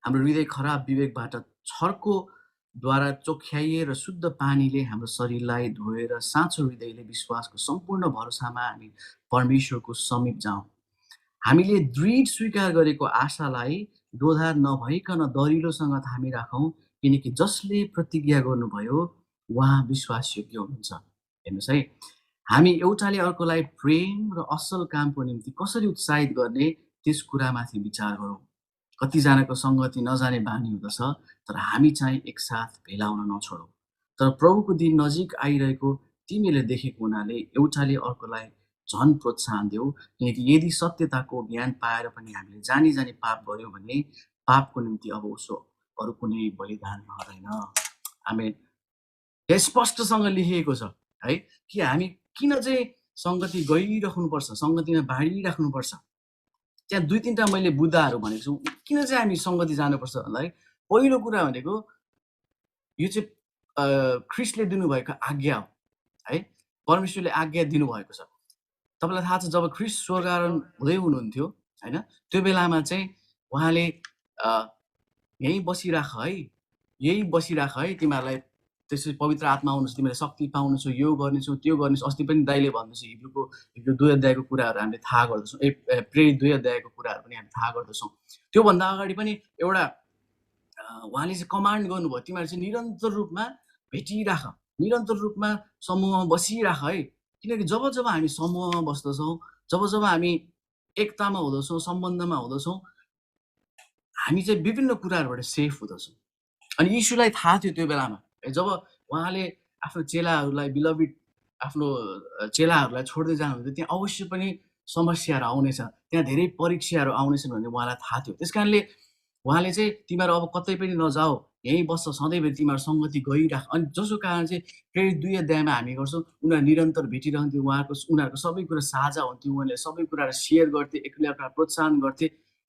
हाम्रो हृदय खराब विवेकबाट छर्को द्वारा चोख्याइए र शुद्ध पानीले हाम्रो शरीरलाई धोएर साँचो हृदयले विश्वासको सम्पूर्ण भरोसामा हामी परमेश्वरको समीप जाउँ। हामीले दृढ स्वीकार गरेको आशालाई दोधार नभइकन दरिलोसँग थामी राखौँ, किनकि जसले प्रतिज्ञा गर्नुभयो उहाँ विश्वासयोग्य हुनुहुन्छ। हेर्नुहोस् है, हामी एउटाले अर्कोलाई प्रेम र असल कामको निम्ति कसरी उत्साहित गर्ने त्यस कुरामाथि विचार गरौँ। कतिजनाको सङ्गति नजाने बानी हुँदछ, तर हामी चाहिँ एकसाथ भेला हुन नछोडौँ। तर प्रभुको दिन नजिक आइरहेको तिमीले देखेको हुनाले एउटाले अर्कोलाई झन् प्रोत्साहन देऊ, किनकि यदि सत्यताको ज्ञान पाएर पनि हामीले जानी जानी पाप गर्यौँ भने पापको निम्ति अब उसो अरू कुनै बलिदान रहँदैन। आमेन। यहाँ स्पष्टसँग लेखिएको छ है कि हामी किन चाहिँ सङ्गति गइराख्नुपर्छ, सङ्गतिमा बाँडिराख्नुपर्छ। त्यहाँ 2-3टा मैले बुदाहरू भनेको छु। किन चाहिँ हामी सङ्गति जानुपर्छ भन्दाखेरि पहिलो कुरा भनेको यो चाहिँ ख्रिस्टले दिनुभएको आज्ञा हो है। परमेश्वरले आज्ञा दिनुभएको छ। तपाईँलाई थाहा छ, जब ख्रिस्ट स्वर्गारोहण हुँदै हुनुहुन्थ्यो होइन, त्यो बेलामा चाहिँ उहाँले यहीँ बसिराख है, तिमीहरूलाई त्यसरी पवित्र आत्मा आउनुहोस्, तिमीलाई शक्ति पाउनेछौ, यो गर्नेछौ, त्यो गर्नेछौ। अस्ति पनि दाइले भन्दैछ हिब्रू 2 अध्यायको कुराहरू हामीले थाहा गर्दछौँ, प्रेरित 2 अध्यायको कुराहरू पनि हामी थाहा गर्दछौँ। त्योभन्दा अगाडि पनि एउटा उहाँले चाहिँ कमान्ड गर्नुभयो, तिमीहरू चाहिँ निरन्तर रूपमा भेटिराख, निरन्तर रूपमा समूहमा बसिराख है। किनकि जब जब हामी समूहमा बस्दछौँ, जब जब हामी एकतामा हुँदछौँ, सम्बन्धमा हुँदछौँ, हामी चाहिँ विभिन्न कुराहरूबाट सेफ हुँदछौँ। अनि यीशुलाई थाहा थियो त्यो बेलामा, जब उहाँले आफ्नो चेलाहरूलाई बिलभिड आफ्नो चेलाहरूलाई छोड्दै जानुहुन्थ्यो, त्यहाँ अवश्य पनि समस्याहरू आउनेछ, त्यहाँ धेरै परीक्षाहरू आउनेछन् भन्ने उहाँलाई थाहा थियो। त्यस कारणले उहाँले चाहिँ तिमीहरू अब कतै पनि नजाऊ, यहीँ बस्छ, सधैँभरि तिमीहरू सङ्गति गइराख। अनि जसको कारण चाहिँ प्रेरित 2 अध्यायमा हामी गर्छौँ, उनीहरू निरन्तर भेटिरहन्थ्यो, उनीहरूको सबै कुरा साझा हुन्थ्यो, उनीहरूले सबै कुराहरू सेयर गर्थे, एकले अर्कालाई प्रोत्साहन गर्थे।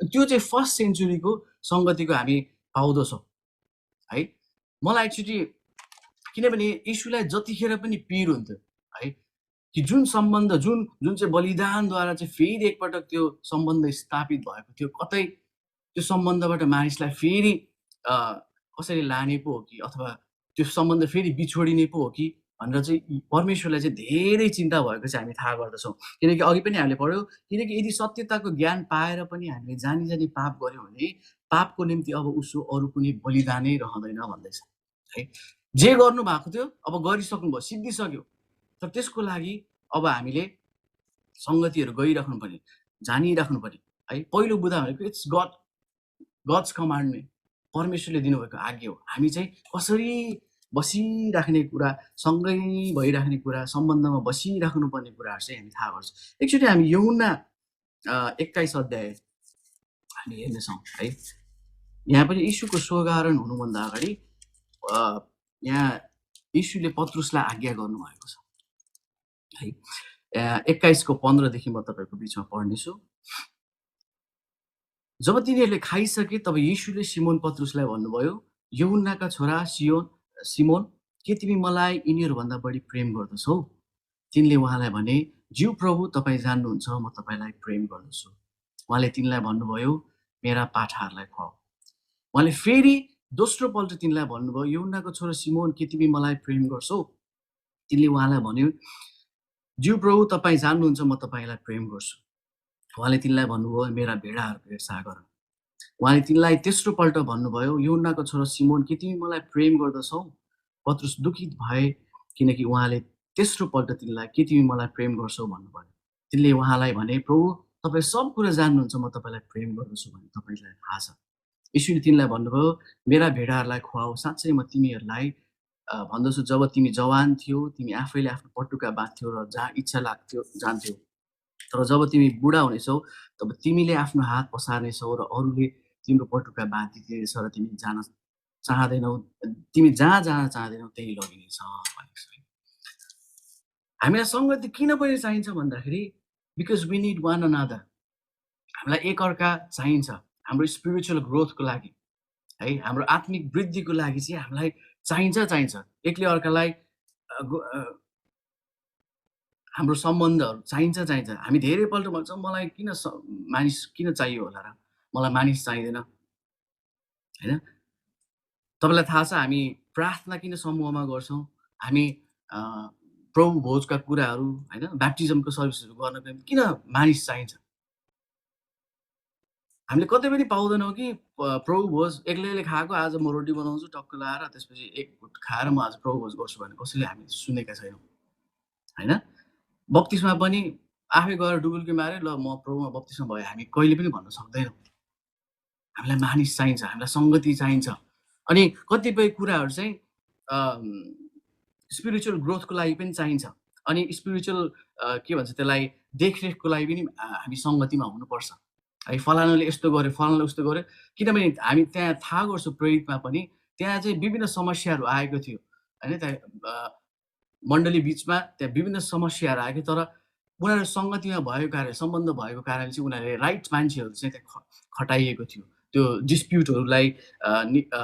त्यो चाहिँ फर्स्ट सेन्चुरीको सङ्गतिको हामी पाउँदछौँ है। मलाई एकचोटि, किनभने यीशुलाई जतिखेर पनि पीर हुन्थ्यो है कि जुन सम्बन्ध जुन चाहिँ बलिदानद्वारा चाहिँ फेरि एकपटक त्यो सम्बन्ध स्थापित भएको थियो, कतै त्यो सम्बन्धबाट मानिसलाई फेरि कसरी लाने पो हो कि, अथवा त्यो सम्बन्ध फेरि बिछोडिने पो हो कि भनेर चाहिँ परमेश्वरलाई चाहिँ धेरै चिन्ता भएको चाहिँ हामी थाहा गर्दछौँ। किनकि अघि पनि हामीले पढ्यौँ, किनकि यदि सत्यताको ज्ञान पाएर पनि हामीले जानी जानी पाप गऱ्यौँ भने पापको निम्ति अब उसो अरू कुनै बलिदानै रहँदैन भन्दैछ है। जे गर्नु भएको थियो अब गरिसक्नुभयो, सिद्धिसक्यो, तर त्यसको लागि अब हामीले सङ्गतिहरू गइराख्नु पर्ने, जानिराख्नु पर्ने है। पहिलो बुदा भनेको इट्स गड्स कमान्डमेन्ट, परमेश्वरले दिनुभएको आज्ञा हो। हामी चाहिँ कसरी बसिराख्ने कुरा, सँगै भइराख्ने कुरा, सम्बन्धमा बसिराख्नु पर्ने कुराहरू चाहिँ हामी थाहा गर्छौँ। एकचोटि हामी यूहन्ना 21 अध्याय हामी हेर्नेछौँ है। यहाँ पनि यीशुको स्वर्गारोहण हुनुभन्दा अगाडि यहाँ यीशुले पत्रुसलाई आज्ञा गर्नुभएको छ है। 21:15 म तपाईँको बिचमा पढ्नेछु। जब तिनीहरूले खाइसके तब यीशुले सिमोन पत्रुसलाई भन्नुभयो, यूहन्नाका छोरा सिमोन, के तिमी मलाई यिनीहरूभन्दा बढी प्रेम गर्दछौ? तिनले उहाँलाई भने, ज्यू प्रभु, तपाईँ जान्नुहुन्छ म तपाईँलाई प्रेम गर्दछु। उहाँले तिनलाई भन्नुभयो, मेरा पाठाहरूलाई खुवाऊ। उहाँले फेरि दोस्रो पल्ट तिनलाई भन्नुभयो, यूहन्नाको छोरा सिमोन, के तिमी मलाई प्रेम गर्छौ? तिनले उहाँलाई भन्यो, ज्यू प्रभु, तपाईँ जान्नुहुन्छ म तपाईँलाई प्रेम गर्छु। उहाँले तिनलाई भन्नुभयो, मेरा भेडाहरूको हेरचाह गर। उहाँले तिनलाई तेस्रो पल्ट भन्नुभयो, यूहन्नाको छोरा सिमोन, के तिमी मलाई प्रेम गर्दछौ? पत्रुस दुखित भए, किनकि उहाँले तेस्रो पल्ट तिनलाई के तिमी मलाई प्रेम गर्छौ भन्नुभयो। तिनले उहाँलाई भने, प्रभु, तपाईँ सब कुरा जान्नुहुन्छ म तपाईँलाई प्रेम गर्दछु भन्ने तपाईँलाई थाहा छ। यीशुले तिनलाई भन्नुभयो, मेरा भेडाहरूलाई खुवाऊ। साँच्चै म तिमीहरूलाई भन्दछु, जब तिमी जवान थियौ तिमी आफैले आफ्नो पटुका बाँध्थ्यौ र जहाँ इच्छा लाग्थ्यो जान्थ्यौ, तर जब तिमी बुढा हुनेछौ तब तिमीले आफ्नो हात पसार्नेछौ र अरूले तिम्रो पटुका बाँधिदिनेछ र तिमी जान चाहँदैनौ, तिमी जहाँ जान चाहँदैनौ त्यही लगिनेछ भनेको छ। हामीलाई सङ्गति किन पनि चाहिन्छ भन्दाखेरि because we need one another. हामीलाई एकअर्का चाहिन्छ हाम्रो स्पिरिचुअल ग्रोथको लागि है, हाम्रो आत्मिक वृद्धिको लागि चाहिँ हामीलाई चाहिन्छ। एकले अर्कालाई हाम्रो सम्बन्धहरू चाहिन्छ। हामी धेरैपल्ट भन्छौँ, मलाई मानिस किन चाहियो होला र, मलाई मानिस चाहिँदैन। होइन? तपाईँलाई थाहा छ हामी प्रार्थना किन समूहमा गर्छौँ? हामी अ, प्रभु भोजका कुराहरू होइन, ब्याप्टिजमको सर्भिसहरू गर्नको निम्ति किन मानिस चाहिन्छ? हामीले कतै पनि पाउँदैनौँ कि प्रभु भोज एक्लै खाएको, आज म रोटी बनाउँछु टक्क लाएर त्यसपछि एक घुट खाएर म आज प्रभु भोज गर्छु भने कसैले हामीले सुनेका छैनौँ, होइन? बप्तिस्मा पनि आफै गएर डुबुल्की माऱ्यो, ल म प्रभुमा बप्तिस्मा भएँ, हामी कहिले पनि भन्न सक्दैनौँ। हामीलाई मानिस चाहिन्छ, हामीलाई सङ्गति चाहिन्छ। अनि कतिपय कुराहरू चाहिँ अम, स्पिरिचुअल ग्रोथको लागि पनि चाहिन्छ। अनि स्पिरिचुअल के भन्छ त्यसलाई देखरेखको लागि पनि हामी सङ्गतिमा हुनुपर्छ। है फलानाले यस्तो गर्यो, फलानाले उस्तो गर्यो। किनभने हामी त्यहाँ थाहा गर्छौँ प्रेरितमा पनि, त्यहाँ चाहिँ विभिन्न समस्याहरू आएको थियो। होइन त्यहाँ मण्डली बिचमा त्यहाँ विभिन्न समस्याहरू आएको थियो, तर उनीहरू सङ्गतिमा भएको कारण, सम्बन्ध भएको कारणले चाहिँ उनीहरूले राइट मान्छेहरू चाहिँ त्यहाँ खटाइएको थियो। त्यो डिस्प्युटहरूलाई अ, नि अ,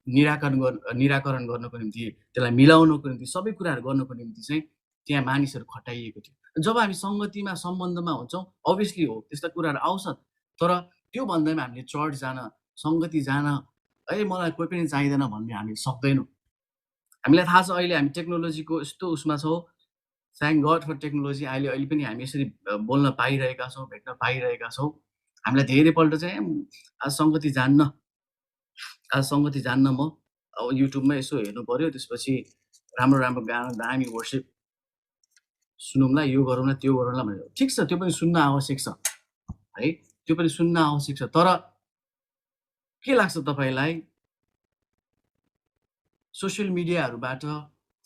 निराकरण गर्नको निम्ति, त्यसलाई मिलाउनको निम्ति, सबै कुराहरू गर्नको निम्ति चाहिँ त्यहाँ मानिसहरू खटाइएको थियो। जब हामी सङ्गतिमा, सम्बन्धमा हुन्छौँ, अभियसली हो त्यस्ता कुराहरू आउँछ। तर त्यो भन्दैमा हामीले चर्च जान, सङ्गति जान, मलाई कोही पनि चाहिँदैन भन्ने हामी सक्दैनौँ। हामीलाई थाहा छ अहिले हामी टेक्नोलोजीको यस्तो उसमा छौँ, थ्याङ्क गड फर टेक्नोलोजी। अहिले अहिले पनि हामी यसरी बोल्न पाइरहेका छौँ, भेट्न पाइरहेका छौँ। हामीलाई धेरैपल्ट चाहिँ आज सङ्गति जान्न, आज सङ्गति जान्न म। अब युट्युबमा यसो हेर्नु पर्यो, त्यसपछि राम्रो राम्रो गाना, दामी वर्सिप सुनौँला, यो गरौँला, त्यो गरौँला भनेर। ठिक छ, त्यो पनि सुन्न आवश्यक छ, है? त्यो पनि सुन्न आवश्यक छ। तर के लाग्छ तपाईँलाई सोसियल मिडियाहरूबाट,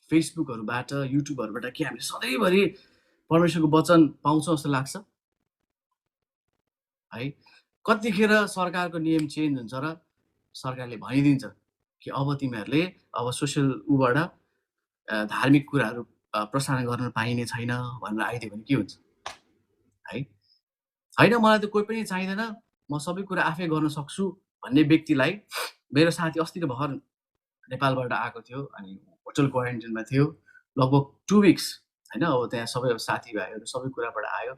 फेसबुकहरूबाट, युट्युबहरूबाट के हामीले सधैँभरि परमेश्वरको वचन पाउँछौँ जस्तो लाग्छ? है? कतिखेर सरकारको नियम चेन्ज हुन्छ र सरकारले भनिदिन्छ कि अब तिमीहरूले अब सोसियल उबाट धार्मिक कुराहरू प्रसारण गर्न पाइने छैन भनेर आइदियो भने के हुन्छ? है? होइन मलाई त कोही पनि चाहिँदैन, म सबै कुरा आफै गर्न सक्छु भन्ने व्यक्तिलाई मेरो साथी अस्ति भर्खर नेपालबाट आएको थियो अनि होटल क्वारेन्टाइनमा थियो। लगभग 2 विक्स होइन, अब त्यहाँ सबै साथीभाइहरू सबै कुराबाट आयो।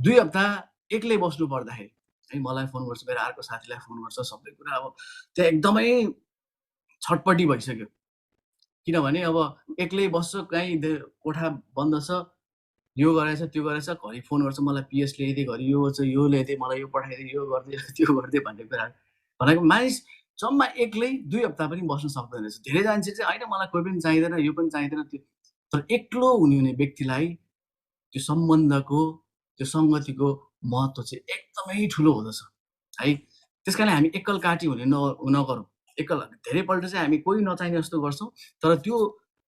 2 हप्ता एक्लै बस्नु पर्दाखेरि है मलाई फ़ोन गर्छ, मेरो अर्को साथीलाई फ़ोन गर्छ, सबै कुरा अब त्यहाँ एकदमै छटपटी भइसक्यो। किनभने अब एक्लै बस्छ, कहीँ कोठा बन्द छ, यो गरेछ, त्यो गरेछ, घरि फ़ोन गर्छ मलाई, पिएस ल्याइदे, घरि यो छ, यो ल्याइदे, मलाई यो पठाइदे, यो गरिदे, त्यो गरिदे भन्ने कुराहरू। भनेको मानिस जम्मा एक्लै 2 हप्ता पनि बस्न सक्दैन रहेछ। धेरै मान्छे चाहिँ होइन मलाई कोही पनि चाहिँदैन, यो पनि चाहिँदैन, त्यो तर एक्लो हुने व्यक्तिलाई त्यो सम्बन्धको, त्यो सङ्गतिको महत्त्व चाहिँ एकदमै ठुलो हुँदछ, है। त्यस कारण हामी एक्कलकाटी हुने नगरौँ। एकल धेरैपल्ट चाहिँ हामी कोही नचाहिने जस्तो गर्छौँ, तर त्यो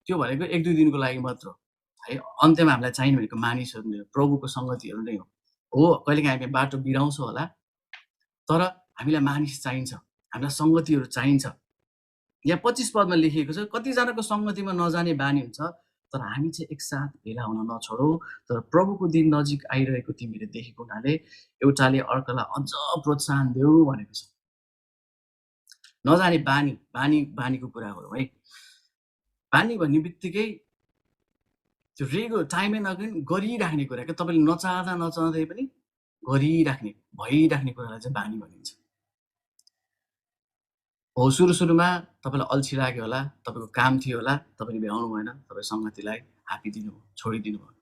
भनेको 1-2 दिनको लागि मात्र हो, है। अन्त्यमा हामीलाई चाहिने भनेको मानिसहरू नै हो, प्रभुको सङ्गतिहरू नै हो। हो, कहिलेकाहीँ हामी बाटो बिराउँछौँ होला, तर हामीलाई मानिस चाहिन्छ, हामीलाई सङ्गतिहरू चाहिन्छ। यहाँ 25 पदमा लेखिएको छ, कतिजनाको सङ्गतिमा नजाने बानी हुन्छ, तर हामी चाहिँ एकसाथ भेला हुन नछोडौँ, तर प्रभुको दिन नजिक आइरहेको तिमीले देखेको हुनाले एउटाले अर्कालाई अझ प्रोत्साहन देऊ भनेको छ। नजाने बानीको कुरा गरौँ है। बानी भन्ने बित्तिकै त्यो टाइम एन्ड अगेन गरिराख्ने कुरा क्या, तपाईँले नचाहँदै पनि गरिराख्ने, भइराख्ने कुरालाई चाहिँ बानी भनिन्छ। हो, सुरुमा तपाईँलाई अल्छी लाग्यो होला, तपाईँको काम थियो होला, तपाईँले भ्याउनु भएन, तपाईँ सङ्गतिलाई हाँकिदिनु भयो, छोडिदिनु भयो।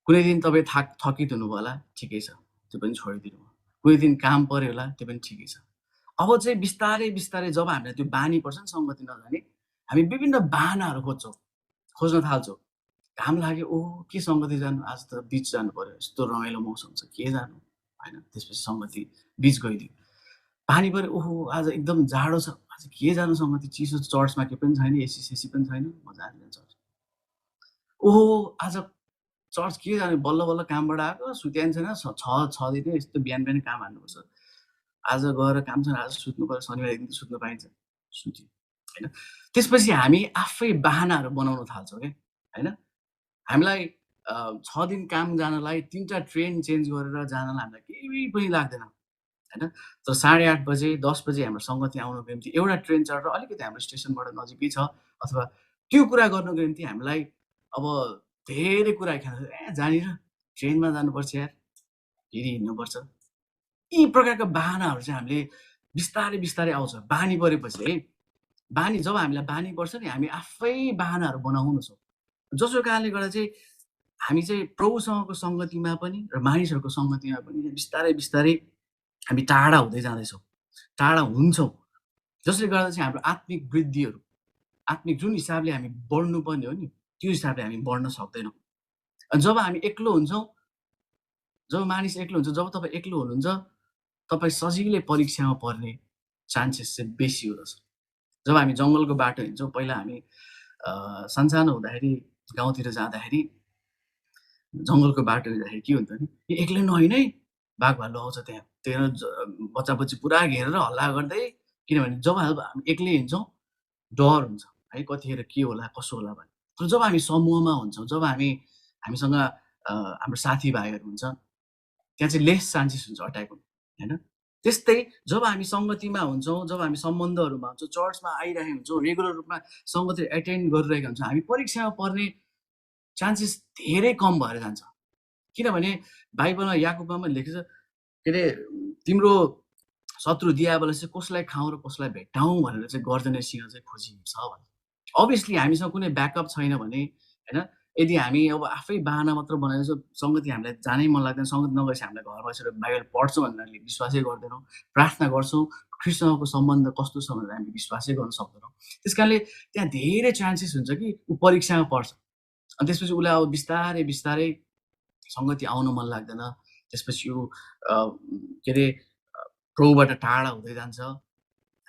कुनै दिन तपाईँ थकित हुनुभयो होला, ठिकै छ, त्यो पनि छोडिदिनु भयो। कुनै दिन काम पर्यो होला, त्यो पनि ठिकै छ। अब चाहिँ बिस्तारै जब हामीलाई त्यो बानी पर्छ नि सङ्गति नजाने, हामी विभिन्न बाहनाहरू खोज्न थाल्छौँ। घाम लाग्यो, ओह! के सङ्गति जानु, आज त बिच जानु पर्यो, यस्तो रमाइलो मौसम छ, के जानु, होइन? त्यसपछि सङ्गति बिच गइदियो। पानी पऱ्यो, ओहो! आज एकदम जाडो छ, आज के जानु सङ्गति, चिसो, चर्चमा केही पनि छैन, एसी-सेसी पनि छैन, म जाँदिनँ चर्च। ओहो! आज चर्च के जाने, बल्ल कामबाट आएको, सुत्या पनि छैन, 6 दिन यस्तो बिहान काम हाल्नुपर्छ। आज गएर काम छैन, आज सुत्नु पर्यो, शनिबारको दिन त सुत्न पाइन्छ, सुत्यो, होइन? त्यसपछि हामी आफै बाहनाहरू बनाउन थाल्छौँ क्या, होइन? हामीलाई 6 दिन काम जानलाई 3 टा ट्रेन चेन्ज गरेर जानलाई हामीलाई केही पनि लाग्दैन, होइन? तर 8:30 बजे, 10 बजे हाम्रो सङ्गति आउनको निम्ति एउटा ट्रेन चढेर अलिकति हाम्रो स्टेसनबाट नजिकै छ, अथवा त्यो कुरा गर्नको निम्ति हामीलाई अब धेरै कुरा जहाँनिर ट्रेनमा जानुपर्छ यार, फेरि हिँड्नुपर्छ। यी प्रकारका बाहनाहरू चाहिँ हामीले बिस्तारै बिस्तारै आउँछ बानी परेपछि है। बानी जब हामीलाई बानी पर्छ नि हामी आफै बाहनाहरू बनाउछौँ। जसको कारणले गर्दा चाहिँ हामी चाहिँ प्रभुसँगको सङ्गतिमा पनि र मानिसहरूको सङ्गतिमा पनि बिस्तारै बिस्तारै हामी टाढा हुँदै जाँदैछौँ, टाढा हुन्छौँ। जसले गर्दा चाहिँ हाम्रो आत्मिक वृद्धिहरू, आत्मिक जुन हिसाबले हामी बढ्नुपर्ने हो नि, त्यो हिसाबले हामी बढ्न सक्दैनौँ। जब हामी एक्लो हुन्छौँ, जब मानिस एक्लो हुन्छ, जब तपाईँ एक्लो हुनुहुन्छ, तपाईँ सजिलै परीक्षामा पर्ने चान्सेस चाहिँ बेसी हुँदछ। जब हामी जङ्गलको बाटो हिँड्छौँ, पहिला हामी सानसानो हुँदाखेरि गाउँतिर जाँदाखेरि जङ्गलको बाटो हिँड्दाखेरि के हुन्थ्यो नि, एक्लै नहिँड है, बाघ भालु आउँछ त्यहाँ। त्यहाँ बच्चा-बच्ची पुरा घेरेर हल्ला गर्दै, किनभने जब हामी एक्लै हिँड्छौँ, डर हुन्छ है, कतिखेर के होला, कसो होला भन्ने। तर जब हामी समूहमा हुन्छौँ, जब हामीसँग हाम्रो साथीभाइहरू हुन्छ, त्यहाँ चाहिँ लेस चान्सेस हुन्छ अट्याक हुने, होइन? त्यस्तै जब हामी सङ्गतिमा हुन्छौँ, जब हामी सम्बन्धहरूमा हुन्छौँ, चर्चमा आइरहेका हुन्छौँ, रेगुलर रूपमा सङ्गति एटेन्ड गरिरहेका हुन्छौँ, हामी परीक्षामा पर्ने चान्सेस धेरै कम भएर जान्छ। किनभने बाइबलमा याकुबमा पनि लेखेको छ, के अरे तिम्रो शत्रु दियाबलले चाहिँ कसलाई खाउँ र कसलाई भेट्टाउँ भनेर चाहिँ गर्जने सिंह चाहिँ खोजिन्छ भन्छ। अभियसली हामीसँग कुनै ब्याकअप छैन भने, होइन? यदि हामी अब आफै बाहना मात्र बनाएर सङ्गति हामीलाई जानै मन लाग्दैन, सङ्गति नगरेपछि हामीलाई घरमा बसेर बाइबल पढ्छौँ भनेर हामीले विश्वासै गर्दैनौँ, प्रार्थना गर्छौँ, ख्रीष्टसँगको सम्बन्ध कस्तो छ भनेर हामी विश्वासै गर्न सक्दैनौँ। त्यस कारणले त्यहाँ धेरै चान्सेस हुन्छ कि ऊ परीक्षामा पर्छ। अनि त्यसपछि उसलाई अब बिस्तारै बिस्तारै सङ्गति आउन मन लाग्दैन। त्यसपछि ऊ के अरे प्रभुबाट टाढा हुँदै जान्छ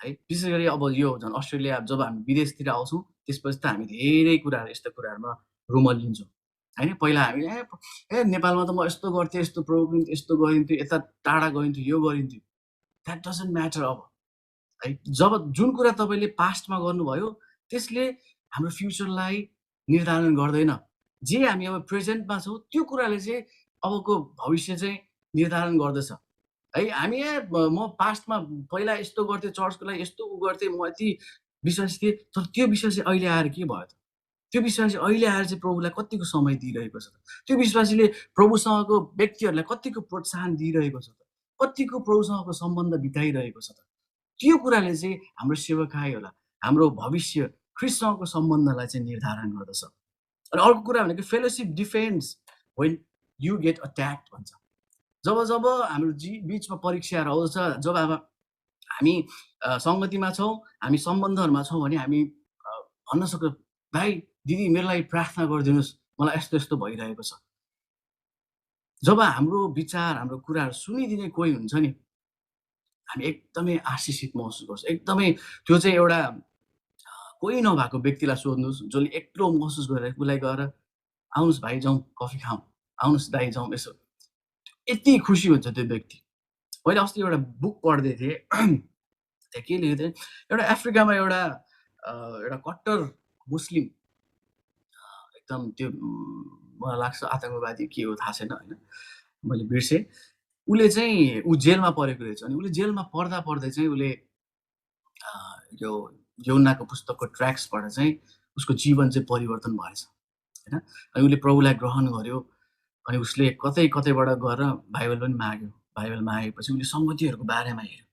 है। विशेष गरी अब यो झन् अस्ट्रेलिया जब हामी विदेशतिर आउँछौँ, त्यसपछि त हामी धेरै कुराहरू यस्ता कुराहरूमा रुमल्लिन्छौँ होइन। पहिला हामी नेपालमा त म यस्तो गर्थेँ, यस्तो प्रभुको निम्ति यस्तो गरिन्थ्यो, यता टाढा गइन्थ्यो, यो गरिन्थ्यो। द्याट डजन्ट म्याटर अब है। जब जुन कुरा तपाईँले पास्टमा गर्नुभयो त्यसले हाम्रो फ्युचरलाई निर्धारण गर्दैन। जे हामी अब प्रेजेन्टमा छौँ त्यो कुराले चाहिँ अबको भविष्य चाहिँ निर्धारण गर्दछ है। हामी म पास्टमा पहिला यस्तो गर्थेँ, चर्चको लागि यस्तो गर्थेँ, म यति विश्वासी थिएँ, तर त्यो विश्वासी अहिले आएर के भयो त? त्यो विश्वासी अहिले आएर चाहिँ प्रभुलाई कतिको समय दिइरहेको छ त? त्यो विश्वासीले प्रभुसँगको व्यक्तिहरूलाई कतिको प्रोत्साहन दिइरहेको छ त? कतिको प्रभुसँगको सम्बन्ध बिताइरहेको छ त? त्यो कुराले चाहिँ हाम्रो सेवकाई होला, हाम्रो भविष्य ख्रीष्टसँगको सम्बन्धलाई चाहिँ निर्धारण गर्दछ। अनि अर्को कुरा भनेको fellowship डिफेन्ड्स when you get attacked भन्छ। जब हाम्रो बिचमा परीक्षाहरू आउँछ, जब अब हामी सङ्गतिमा छौँ, हामी सम्बन्धहरूमा छौँ भने हामी भन्न सक्छौँ, भाइ दिदी मेरो लागि प्रार्थना गरिदिनुहोस्, मलाई यस्तो यस्तो भइरहेको छ। जब हाम्रो विचार, हाम्रो कुराहरू सुनिदिने कोही हुन्छ नि, हामी एकदमै आशिषित महसुस गर्छौँ। एकदमै त्यो चाहिँ एउटा कोही नभएको व्यक्तिलाई सोध्नुहोस्, जसले एक्लो महसुस गरेर उसलाई गएर आउनुहोस् भाइ जाउँ कफी खाऊँ, आउनुहोस् दाइ जाउँ यसो। यति खुसी हुन्छ त्यो व्यक्ति। मैले अस्ति एउटा बुक पढ्दै थिएँ। त्यहाँ के लेखेको थियो, एउटा अफ्रिकामा एउटा कट्टर मुस्लिम एकदम त्यो मलाई लाग्छ आतङ्कवादी के हो थाहा छैन होइन, मैले बिर्सेँ। उसले चाहिँ ऊ जेलमा परेको रहेछ। अनि उसले जेलमा पढ्दै चाहिँ उसले यो यूहन्नाको पुस्तकको ट्र्याक्सबाट चाहिँ उसको जीवन चाहिँ परिवर्तन भएछ होइन। अनि उसले प्रभुलाई ग्रहण गर्यो। अनि उसले कतैबाट गएर बाइबल पनि माग्यो। बाइबल मागेपछि उसले सङ्गतिहरूको बारेमा हेऱ्यो।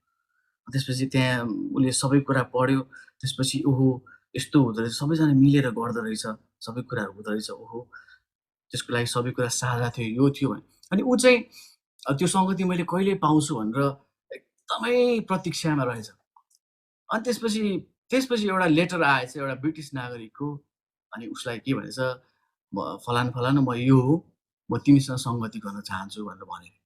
त्यसपछि त्यहाँ उसले सबै कुरा पढ्यो। त्यसपछि ओहो यस्तो हुँदो रहेछ, सबैजना मिलेर गर्दो रहेछ, सबै कुराहरू हुँदो रहेछ, ओहो त्यसको लागि सबै कुरा साझा थियो, यो थियो भने। अनि ऊ चाहिँ त्यो सङ्गति मैले कहिले पाउँछु भनेर एकदमै प्रतीक्षामा रहेछ। अनि त्यसपछि एउटा लेटर आएछ एउटा ब्रिटिस नागरिकको। अनि उसलाई के भनेछ, फलाना म यो हो, म तिमीसँग सङ्गति गर्न चाहन्छु भनेर भनेको।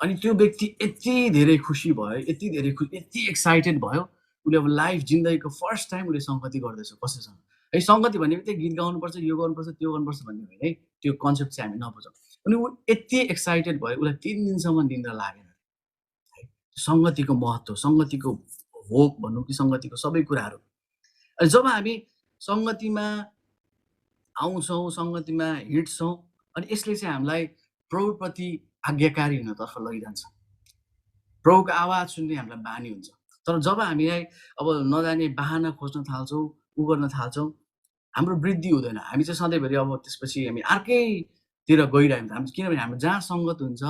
अनि त्यो व्यक्ति यति धेरै खुसी भयो, यति एक्साइटेड भयो। उसले अब लाइफ जिन्दगीको फर्स्ट टाइम उसले सङ्गति गर्दैछ कसैसँग है। सङ्गति भन्ने बित्तिकै गीत गाउनुपर्छ, यो गर्नुपर्छ, त्यो गर्नुपर्छ भन्ने होइन है। त्यो कन्सेप्ट चाहिँ हामी नबुझौँ। अनि ऊ यति एक्साइटेड भयो, उसलाई 3 दिनसम्म निद्रा लागेन है। सङ्गतिको महत्त्व, सङ्गतिको होप भनौँ कि सङ्गतिको सबै कुराहरू। अनि जब हामी सङ्गतिमा आउँछौँ, सङ्गतिमा हिँड्छौँ, अनि यसले चाहिँ हामीलाई प्रभुप्रति आज्ञाकारी हुनतर्फ लैजान्छ। प्रभुको आवाज सुन्ने हामीलाई बानी हुन्छ। तर जब हामीलाई अब नजाने बाहना खोज्न थाल्छौँ, उ गर्न थाल्छौँ, हाम्रो वृद्धि हुँदैन। हामी चाहिँ सधैँभरि अब त्यसपछि हामी अर्कैतिर गइरहेको हुन्छ। किनभने हाम्रो जहाँ सङ्गत हुन्छ,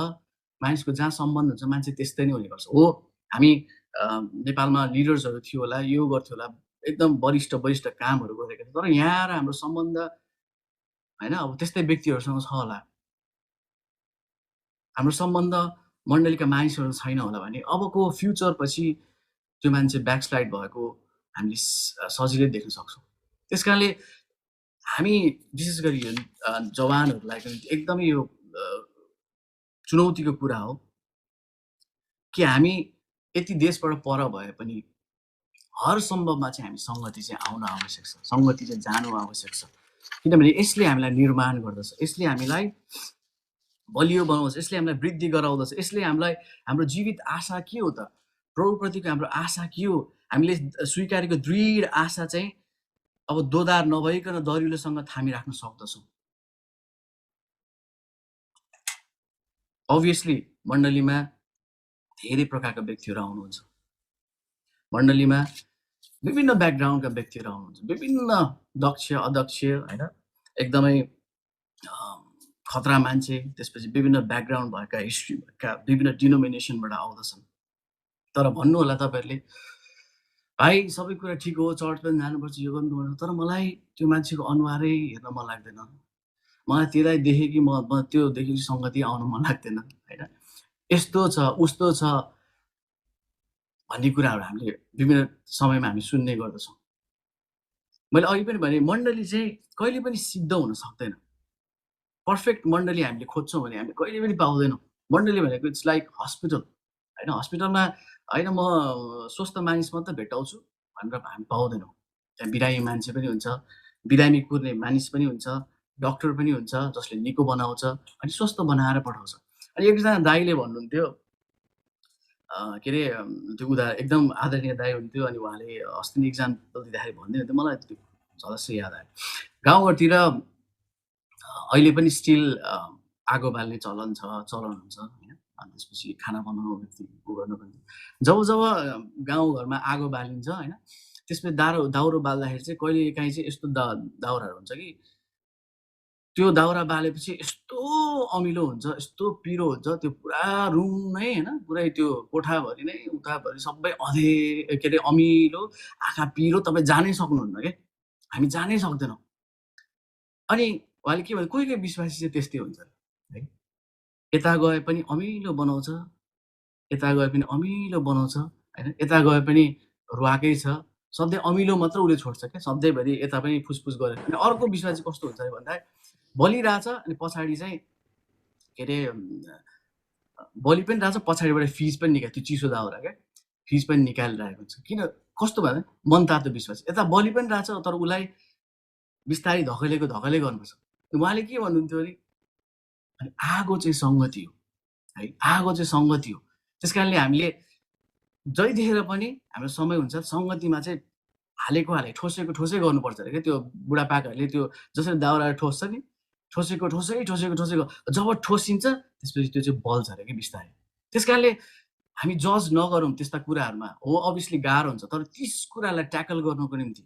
मानिसको जहाँ सम्बन्ध हुन्छ, मान्छे त्यस्तै नै हुने गर्छ। हो हामी नेपालमा लिडर्सहरू थियो होला, यो गर्थ्यो होला, एकदम वरिष्ठ वरिष्ठ कामहरू गरेका थिए। तर यहाँ र हाम्रो सम्बन्ध होइन अब त्यस्तै व्यक्तिहरूसँग छ होला। हाम्रो सम्बन्ध मण्डलीका मानिसहरू छैन होला भने अबको फ्युचरपछि त्यो मान्छे ब्याकस्लाइड भएको हामीले सजिलै देख्न सक्छौँ। त्यस कारणले हामी विशेष गरी यो जवानहरूलाई पनि एकदमै यो चुनौतीको कुरा हो कि हामी यति देशबाट पर भए पनि हर सम्भवमा चाहिँ हामी सङ्गति चाहिँ आउन आवश्यक छ, सङ्गति चाहिँ जानु आवश्यक छ। किनभने यसले हामीलाई निर्माण गर्दछ, यसले हामीलाई बलियो बनाउँछ, यसले हामीलाई वृद्धि गराउँदछ, यसले हामीलाई हाम्रो जीवित आशा के हो त? प्रभुप्रतिको हाम्रो आशा के हो? हामीले स्वीकारेको दृढ आशा चाहिँ अब दोधार नभइकन दरिलोसँग थामिराख्न सक्दछौँ। अभियसली मण्डलीमा धेरै प्रकारका व्यक्तिहरू आउनुहुन्छ। मण्डलीमा विभिन्न ब्याकग्राउन्डका व्यक्तिहरू आउनुहुन्छ, विभिन्न दक्ष अदक्ष होइन, एकदमै खतरा मान्छे, त्यसपछि विभिन्न ब्याकग्राउन्ड भएका हिस्ट्री भएका विभिन्न डिनोमिनेसनबाट आउँदछन्। तर भन्नु होला तपाईँहरूले, भाइ सबै कुरा ठिक हो, चर्च पनि जानुपर्छ, यो गर्नुपर्छ, तर मलाई त्यो मान्छेको अनुहारै हेर्न मन लाग्दैन, मलाई त्यसलाई देखेँ कि म त्यो देखेपछि सङ्गति आउन मन लाग्दैन होइन, यस्तो छ उस्तो छ भन्ने कुराहरू हामीले विभिन्न समयमा हामी सुन्ने गर्दछौँ। मैले अघि पनि भने मण्डली चाहिँ कहिले पनि सिद्ध हुन सक्दैन। पर्फेक्ट मण्डली हामीले खोज्छौँ भने हामीले कहिले पनि पाउँदैनौँ। मण्डली भनेको इट्स लाइक हस्पिटल होइन, हस्पिटलमा होइन म स्वस्थ मानिस मात्र भेटाउँछु भनेर हामी पाउँदैनौँ। त्यहाँ बिरामी मान्छे पनि हुन्छ, बिरामी कुर्ने मानिस पनि हुन्छ, डक्टर पनि हुन्छ जसले निको बनाउँछ अनि स्वस्थ बनाएर पठाउँछ। अनि एकजना दाइले भन्नुहुन्थ्यो के अरे त्यो एकदम आदरणीय दाइ हुन्थ्यो। अनि उहाँले अस्ति नै इक्जाम्पल दिँदाखेरि भन्दै हुन्थ्यो, मलाई त्यो झलस्सै याद आयो। गाउँघरतिर अहिले पनि स्टिल आगो बाल्ने चलन हुन्छ होइन। अनि त्यसपछि खाना बनाउनु व्यक्ति उ गर्नु पनि जब गाउँघरमा आगो बालिन्छ होइन, त्यसपछि दाउरो बाल्दाखेरि चाहिँ कहिलेकाहीँ चाहिँ यस्तो दाउराहरू हुन्छ कि त्यो दाउरा बालेपछि यस्तो अमिलो हुन्छ, यस्तो पिरो हुन्छ, त्यो पुरा रुम नै होइन, पुरै त्यो कोठाभरि नै उताभरि सबै के अरे अमिलो, आँखा पिरो, तपाईँ जानै सक्नुहुन्न क्या, हामी जानै सक्दैनौँ। अनि उहाँले के भन्यो, कोही विश्वासी चाहिँ त्यस्तै हुन्छ है, यता गए पनि अमिलो बनाउँछ, यता गए पनि अमिलो बनाउँछ होइन, यता गए पनि रुवाकै छ, सधैँ अमिलो मात्र उसले छोड्छ क्या, सधैँभरि यता पनि फुसफुस गरेर। अनि अर्को विश्वासी कस्तो हुन्छ भन्दा बलिरहेछ अनि पछाडि चाहिँ के अरे बलि पनि रहेछ, पछाडिबाट फिज पनि निकाल्छ, त्यो चिसो दाउरा क्या, फिज पनि निकालिरहेको हुन्छ। किन कस्तो भन्दा मनतातो विश्वास, यता बलि पनि रहेछ तर उसलाई बिस्तारै धकेलेको गर्नुपर्छ। उहाँले के भन्नुहुन्थ्यो अनि आगो चाहिँ सङ्गति हो है, आगो चाहिँ सङ्गति हो। त्यस कारणले हामीले जहिलेखेर पनि हाम्रो समय हुन्छ सङ्गतिमा चाहिँ हालेको ठोसेको गर्नुपर्छ अरे क्या। त्यो बुढापाकाहरूले त्यो जसरी दाउरा ठोस्छ नि, ठोसेको जब ठोसिन्छ त्यसपछि त्यो चाहिँ बल्छ अरे कि बिस्तारै। त्यस कारणले हामी जज नगरौँ त्यस्ता कुराहरूमा। हो अभियसली गाह्रो हुन्छ, तर त्यस कुरालाई ट्याकल गर्नुको निम्ति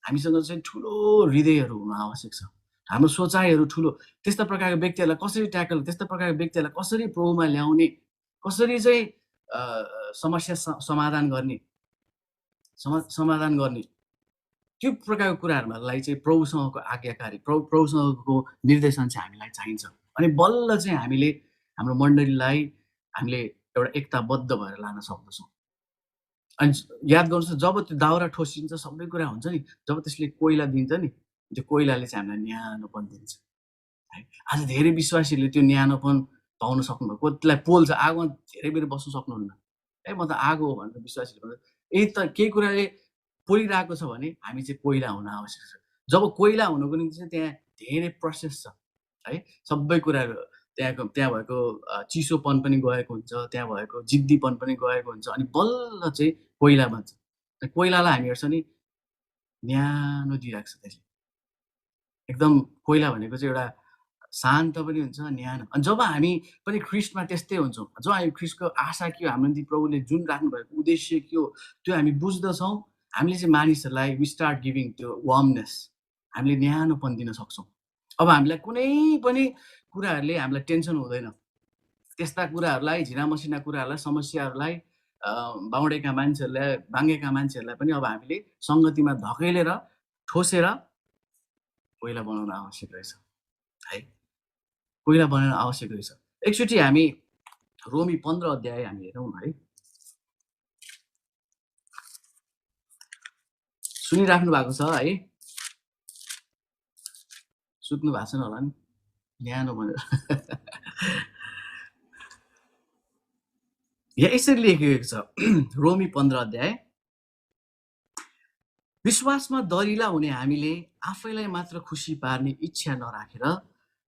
हामीसँग चाहिँ ठुलो हृदयहरू हुनु आवश्यक छ, हाम्रो सोचाइहरू ठुलो। त्यस्ता प्रकारका व्यक्तिहरूलाई कसरी ट्याकल, त्यस्ता प्रकारका व्यक्तिहरूलाई कसरी प्रभुमा ल्याउने, कसरी चाहिँ समस्या समाधान गर्ने त्यो प्रकारको कुराहरूलाई चाहिँ प्रभुसँगको आज्ञाकारी, प्रभुसँगको निर्देशन चाहिँ हामीलाई चाहिन्छ। अनि बल्ल चाहिँ हामीले हाम्रो मण्डलीलाई हामीले एउटा एकताबद्ध भएर लान सक्दछौँ। अनि याद गर्नुहोस्, जब त्यो दाउरा ठोसिन्छ सबै कुरा हुन्छ नि, जब त्यसले कोइला दिन्छ नि, त्यो कोइलाले चाहिँ हामीलाई न्यानोपन दिन्छ है। आज धेरै विश्वासीहरूले त्यो न्यानोपन पाउन सक्नुभयो, त्यसलाई पोल्छ, आगोमा धेरै बेर बस्न सक्नुहुन्न है। म त आगो हो भनेर विश्वासीले भन्छ, त केही कुराले पोलिरहेको छ भने हामी चाहिँ कोइला हुन आवश्यक छ। जब कोइला हुनुको निम्ति चाहिँ त्यहाँ धेरै प्रोसेस छ है, सबै कुराहरू त्यहाँ भएको चिसोपन पनि गएको हुन्छ, त्यहाँ भएको जिद्दीपन पनि गएको हुन्छ, अनि बल्ल चाहिँ कोइला बन्छ। कोइलालाई हामी हेर्छ नि न्यानो दिइरहेको छ त्यसले, एकदम कोइला भनेको चाहिँ एउटा शान्त पनि हुन्छ, न्यानो। अनि जब हामी पनि ख्रिस्टमा त्यस्तै हुन्छौँ, जब हामी ख्रिस्टको आशा के हो, हाम्रो निम्ति प्रभुले जुन राख्नुभएको उद्देश्य के हो त्यो हामी बुझ्दछौँ, हामीले चाहिँ मानिसहरूलाई वी स्टार्ट गिभिङ त्यो वार्मनेस, हामीले न्यानोपन दिन सक्छौँ। अब हामीलाई कुनै पनि कुराहरूले हामीलाई टेन्सन हुँदैन, त्यस्ता कुराहरूलाई, झिनामसिना कुराहरूलाई, समस्याहरूलाई बाहुडेका मान्छेहरूलाई, बाङ्गेका मान्छेहरूलाई पनि अब हामीले सङ्गतिमा धकेलेर, ठोसेर कोइला बनाउन आवश्यक रहेछ, है। कोइला बनाउन आवश्यक रहेछ। एकचोटि हामी रोमी 15 अध्याय हामी हेरौँ है। सुनिराख्नु भएको छ है? सुत्नु भएको छैन होला नि? न्यानो भनेर। यहाँ यसरी लेखिएको छ रोमी 15 अध्याय। विश्वासमा दरिला हुने हामीले आफैलाई मात्र खुसी पार्ने इच्छा नराखेर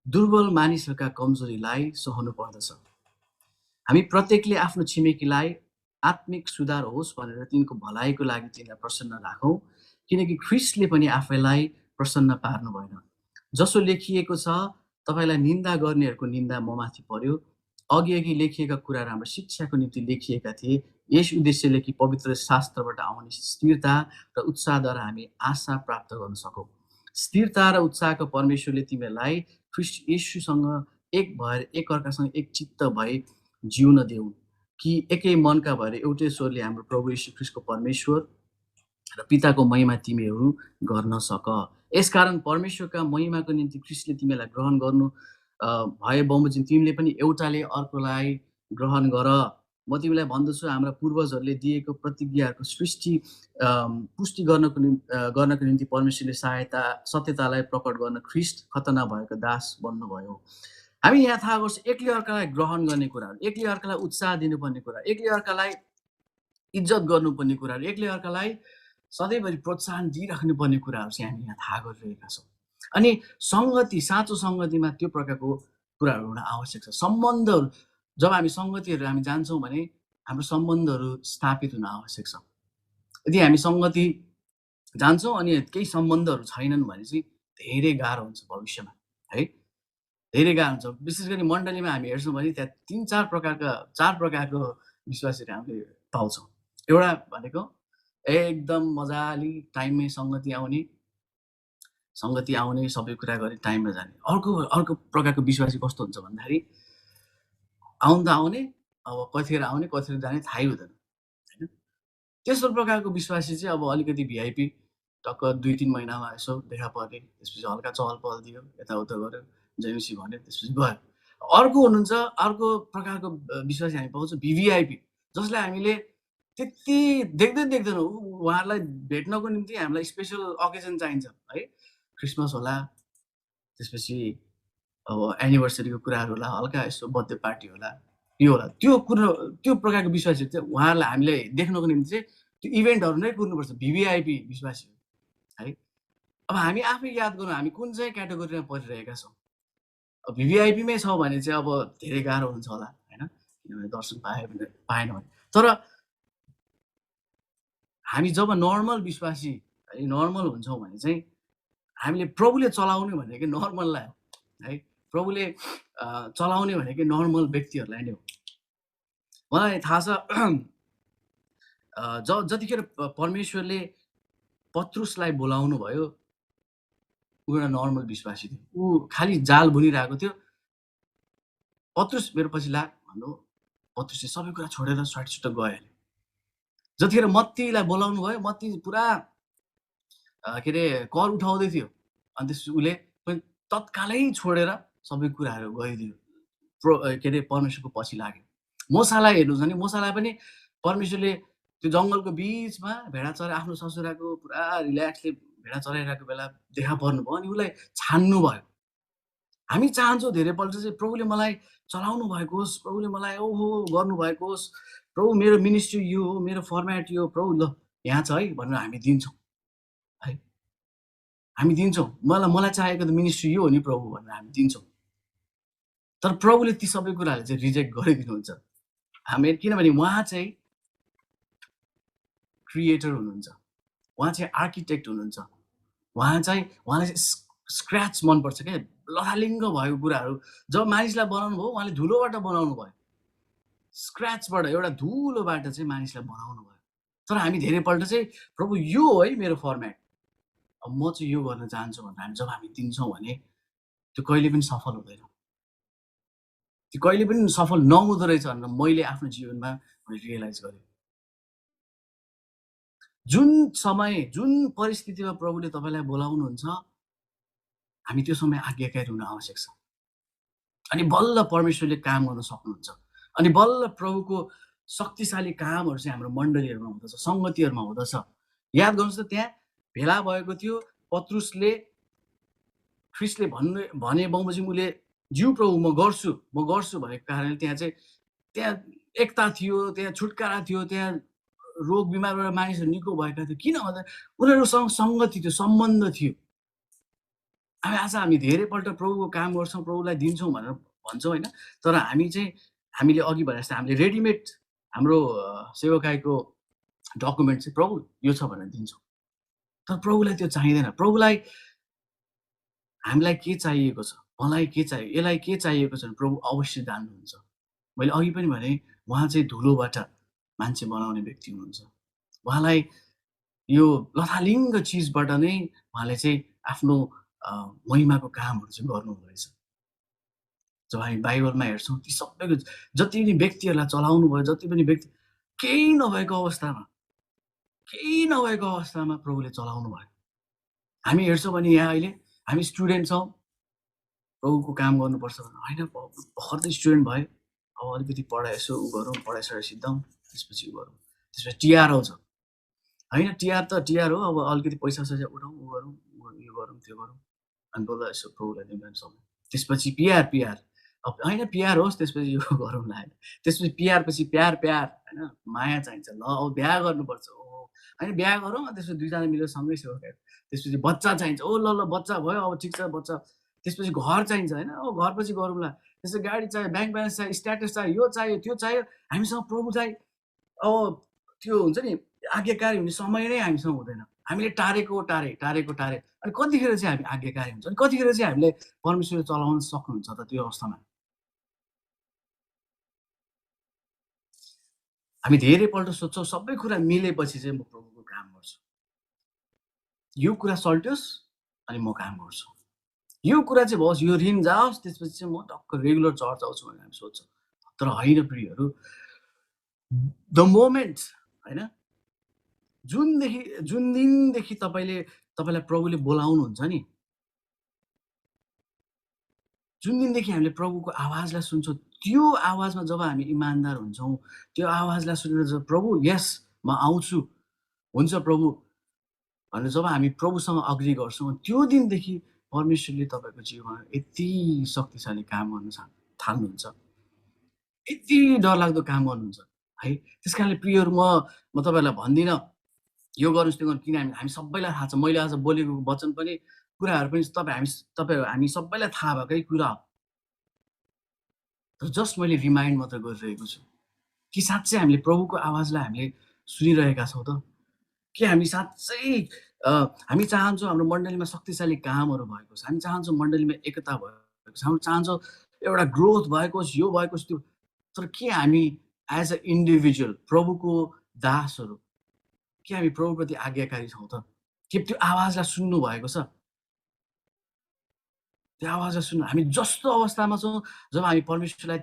दुर्बल मानिसहरूका कमजोरीलाई सहनु पर्दछ। हामी प्रत्येकले आफ्नो छिमेकीलाई आत्मिक सुधार होस् भनेर तिनको भलाइको लागि तिनलाई प्रसन्न राखौँ, किनकि ख्रिस्टले पनि आफैलाई प्रसन्न पार्नु भएन। जसो लेखिएको छ, तपाईँलाई निन्दा गर्नेहरूको निन्दा ममाथि पर्यो। अघि लेखिएका कुराहरू हाम्रो शिक्षाको निम्ति लेखिएका थिए, यस उद्देश्यले कि पवित्र शास्त्रबाट आउने स्थिरता र उत्साहद्वारा हामी आशा प्राप्त गर्न सकौँ। स्थिरता र उत्साहको परमेश्वरले तिमीहरूलाई ख्रिस्ट येशूसँग एक भएर एकअर्कासँग एक चित्त भई जिउन देऊ, कि एकै मनका भएर एउटै स्वरले हाम्रो प्रभु येशू ख्रिस्टको परमेश्वर र पिताको महिमा तिमीहरू गर्न सक। यसकारण परमेश्वरका महिमाको निम्ति ख्रिस्टले तिमीलाई ग्रहण गर्नु भए बमोजिम तिमीले पनि एउटाले अर्कोलाई ग्रहण गर। म तिमीलाई भन्दछु, हाम्रा पूर्वजहरूले दिएको प्रतिज्ञाहरूको पुष्टि गर्नको निम्ति परमेश्वरले सत्यतालाई प्रकट गर्न ख्रिस्ट खतना भएको दास बन्नुभयो। हामी यहाँ थाहा गर्छ एकले अर्कालाई ग्रहण गर्ने कुराहरू, एकले अर्कालाई उत्साह दिनुपर्ने कुरा, एकले अर्कालाई इज्जत गर्नुपर्ने कुराहरू, एकले अर्कालाई सधैँभरि प्रोत्साहन दिइराख्नुपर्ने कुराहरू चाहिँ हामी यहाँ थाहा गरिरहेका छौँ। अनि सङ्गति, साँचो सङ्गतिमा त्यो प्रकारको कुराहरू हुन आवश्यक छ। सम्बन्धहरू, जब हामी सङ्गतिहरू हामी जान्छौँ भने हाम्रो सम्बन्धहरू स्थापित हुन आवश्यक छ। यदि हामी सङ्गति जान्छौँ अनि केही सम्बन्धहरू छैनन् भने चाहिँ धेरै गाह्रो हुन्छ भविष्यमा, है। धेरै गाह्रो हुन्छ। विशेष गरी मण्डलीमा हामी हेर्छौँ भने त्यहाँ 4 प्रकारको विश्वासीहरू हामीले पाउँछौँ। एउटा भनेको एकदम मजाले टाइममै सङ्गति आउने, सबै कुरा गरी टाइममा जाने। अर्को प्रकारको विश्वासी कस्तो हुन्छ भन्दाखेरि आउन त आउने, अब कतिखेर आउने कतिखेर जाने थाहै हुँदैन, होइन। तेस्रो प्रकारको विश्वासी चाहिँ अब अलिकति भिआइपी, टक्क 2-3 महिनामा यसो देखा पर्ने, त्यसपछि हल्का चहल पहल दियो, यताउता गर्यो, जयमसी भन्यो, त्यसपछि गयो। अर्को प्रकारको विश्वासी हामी पाउँछौँ भिभिआइपी, जसलाई हामीले त्यति देख्दैनौँ। उहाँहरूलाई भेट्नको निम्ति हामीलाई स्पेसल अकेजन चाहिन्छ, है। क्रिसमस होला, त्यसपछि अब एनिभर्सरीको कुराहरू होला, हल्का यसो बर्थडे पार्टी होला, यो होला। त्यो प्रकारको विश्वासीहरू चाहिँ उहाँहरूलाई हामीले देख्नको निम्ति चाहिँ त्यो इभेन्टहरू नै कुर्नुपर्छ, भिभिआइपी विश्वासी, है। अब हामी आफै याद गरौँ हामी कुन चाहिँ क्याटेगोरीमा परिरहेका छौँ। भिभिआइपीमै छ भने चाहिँ अब धेरै गाह्रो हुन्छ होला, होइन, किनभने दर्शन पाएन भने। तर हामी जब नर्मल विश्वासी, है, नर्मल हुन्छौँ भने चाहिँ हामीले प्रभुले चलाउने भनेकै नर्मललाई हो, है। प्रभुले चलाउने भनेकै नर्मल व्यक्तिहरूलाई नै हो। मलाई थाहा छ जतिखेर परमेश्वरले पत्रुसलाई बोलाउनु भयो, ऊ एउटा नर्मल विश्वासी थियो। ऊ खालि जाल बुनिरहेको थियो। पत्रुस मेरो पछि लाग भन्नु, पत्रुसले सबै कुरा छोडेर स्वाटसुट गयो। जतिखेर मत्तीलाई बोलाउनु भयो, मत्ती पुरा के अरे कर उठाउँदै थियो, अनि त्यसपछि उसले पनि तत्कालै छोडेर सबै कुराहरू गरिदियो, के अरे परमेश्वरको पछि लाग्यो। मोसालाई हेर्नुहोस् भने मोसालाई पनि परमेश्वरले त्यो जङ्गलको बिचमा भेडा चराइ आफ्नो ससुराको पुरा रिल्याक्सले भेडा चराइरहेको बेला देखा पर्नुभयो, अनि उसलाई छान्नु भयो। हामी चाहन्छौँ धेरैपल्ट चाहिँ प्रभुले मलाई चलाउनु भएको होस्, प्रभुले मलाई ओहो गर्नुभएको होस्, प्रभु मेरो मिनिस्ट्री यो हो, मेरो फर्मेट यो, प्रभु ल यहाँ छ है भनेर हामी दिन्छौँ, है। हामी दिन्छौँ, मलाई चाहेको त मिनिस्ट्री यो हो नि प्रभु भनेर हामी दिन्छौँ। तर प्रभुले ती सबै कुराहरूले चाहिँ रिजेक्ट गरिदिनुहुन्छ हामी, किनभने उहाँ चाहिँ क्रिएटर हुनुहुन्छ, उहाँ चाहिँ आर्किटेक्ट हुनुहुन्छ। उहाँलाई चाहिँ स्क्रैच मनपर्छ क्या, लथालिङ्ग भएको कुराहरू जब मानिसलाई बनाउनु भयो उहाँले धुलोबाट बनाउनु भयो, स्क्रैचबाट एउटा धुलोबाट चाहिँ मानिसलाई बनाउनु भयो। तर हामी धेरैपल्ट चाहिँ प्रभु यो हो है मेरो फर्मेट, अब म चाहिँ यो गर्न चाहन्छु भनेर जब हामी दिन्छौँ भने त्यो कहिले पनि सफल हुँदैन, त्यो कहिले पनि सफल नहुँदो रहेछ भनेर मैले आफ्नो जीवनमा रियलाइज गरेँ। जुन समय, जुन परिस्थितिमा प्रभुले तपाईँलाई बोलाउनुहुन्छ, हामी त्यो समय आज्ञाकारी हुन आवश्यक छ। अनि बल्ल परमेश्वरले काम गर्न सक्नुहुन्छ। अनि बल्ल प्रभुको शक्तिशाली कामहरू चाहिँ हाम्रो मण्डलीहरूमा हुँदछ, सङ्गतिहरूमा हुँदछ। याद गर्नुहोस् त, त्यहाँ भेला भएको थियो। पत्रुसले ख्रिस्टले भने बमोजिम उसले ज्यू प्रभु म गर्छु भनेको कारणले त्यहाँ एकता थियो, त्यहाँ छुटकारा थियो, त्यहाँ रोग बिमारबाट मानिसहरू निको भएका थियो। किन भन्दा उनीहरूसँग सङ्गति थियो, सम्बन्ध थियो। आज हामी धेरैपल्ट प्रभुको काम गर्छौँ, प्रभुलाई दिन्छौँ भनेर भन्छौँ होइन, तर हामीले अघि भने जस्तै हामीले रेडिमेड हाम्रो सेवकाईको डकुमेन्ट चाहिँ प्रभु यो छ भनेर दिन्छौँ। तर प्रभुलाई त्यो चाहिँदैन। प्रभुलाई हामीलाई के चाहिएको छ, मलाई के चाहियो, यसलाई के चाहिएको छ भने प्रभु अवश्य जान्नुहुन्छ। मैले अघि पनि भने उहाँ चाहिँ धुलोबाट मान्छे बनाउने व्यक्ति हुनुहुन्छ। उहाँलाई यो लथालिङ्ग चिजबाट नै उहाँले चाहिँ आफ्नो महिमाको कामहरू चाहिँ गर्नुहुँदो रहेछ। जब हामी बाइबलमा हेर्छौँ, ती सबैको जति पनि व्यक्तिहरूलाई चलाउनु भयो, जति पनि व्यक्ति केही नभएको अवस्थामा प्रभुले चलाउनु भयो। हामी हेर्छौँ भने यहाँ अहिले हामी स्टुडेन्ट छौँ, प्रभुको काम गर्नुपर्छ भने होइन, भर्खर त स्टुडेन्ट भयो, अब अलिकति पढाइ यसो उ गरौँ, पढाइसढाइ सिद्धौँ, त्यसपछि उ गरौँ। त्यसपछि टिआर आउँछ होइन, टिआर हो, अब अलिकति पैसा सैसा उठाउँ, उ गरौँ, यो गरौँ, त्यो गरौँ, अनि बल्ल यसो प्रभुलाई दिनु सक्नु। त्यसपछि पिआर अब होइन, पिआर होस्, त्यसपछि यो गरौँला होइन। त्यसपछि पिआर पछि प्यार होइन, माया चाहिन्छ। ल अब बिहा गर्नुपर्छ, ओहो होइन, बिहा गरौँ, त्यसपछि दुईजना मिलेर सँगै सेवा गरौँ। त्यसपछि बच्चा चाहिन्छ, ओ ल बच्चा भयो, अब ठिक छ बच्चा। त्यसपछि घर चाहिन्छ होइन, अब घर पछि गरौँला। त्यसपछि गाडी चाहियो, ब्याङ्क ब्यालेन्स चाहियो, स्ट्याटस चाहियो, यो चाहियो, त्यो चाहियो। हामीसँग प्रभु चाहिँ अब त्यो हुन्छ नि, आज्ञाकारी हुने समय नै हामीसँग हुँदैन। हामीले टारेको टारे। अनि कतिखेर चाहिँ हामी आज्ञाकारी हुन्छ, अनि कतिखेर चाहिँ हामीले परमेश्वरले चलाउन सक्नुहुन्छ त त्यो अवस्थामा? हामी धेरैपल्ट सोध्छौँ सबै कुरा मिलेपछि चाहिँ म प्रभुको काम गर्छु। यो कुरा सल्ट्योस् अनि म काम गर्छु। यो कुरा चाहिँ होस्, यो ऋण जाओस्, त्यसपछि चाहिँ म टक्क रेगुलर चर्च आउँछु भनेर हामी सोध्छौँ। तर होइन प्रियहरू, द मोमेन्ट होइन, जुन दिनदेखि तपाईँलाई प्रभुले बोलाउनुहुन्छ नि, जुन दिनदेखि हामीले प्रभुको आवाजलाई सुन्छौँ, त्यो आवाजमा जब हामी इमान्दार हुन्छौँ, त्यो आवाजलाई सुनेर जब प्रभु यस म आउँछु, हुन्छ प्रभु भनेर जब हामी प्रभुसँग अग्री गर्छौँ, त्यो दिनदेखि परमेश्वरले तपाईँको जीवनमा यति शक्तिशाली काम गर्न थाल्नुहुन्छ, यति डरलाग्दो काम गर्नुहुन्छ है। त्यस कारणले प्रियहरू, म तपाईँहरूलाई भन्दिनँ यो गर्नुहोस्, त्यो गर्नु, किन हामी सबैलाई थाहा छ। मैले आज बोलेको वचन पनि, कुराहरू पनि हामी सबैलाई थाहा भएकै कुरा हो। तर जस्ट मैले रिमाइन्ड मात्र गरिरहेको छु कि साँच्चै हामीले प्रभुको आवाजलाई हामीले सुनिरहेका छौँ त? कि हामी साँच्चै हामी चाहन्छौँ हाम्रो मण्डलीमा शक्तिशाली कामहरू भएको छ, हामी चाहन्छौँ मण्डलीमा एकता भएको छ, हामी चाहन्छौँ एउटा ग्रोथ भएको होस्, यो भएको होस्, त्यो। तर के हामी एज अ इन्डिभिजुअल प्रभुको दासहरू, के हामी प्रभुप्रति आज्ञाकारी छौँ त? के त्यो आवाजलाई सुन्नु भएको छ? त्यो आवाजलाई सुन्नु, हामी जस्तो अवस्थामा छौँ, जब हामी परमेश्वरलाई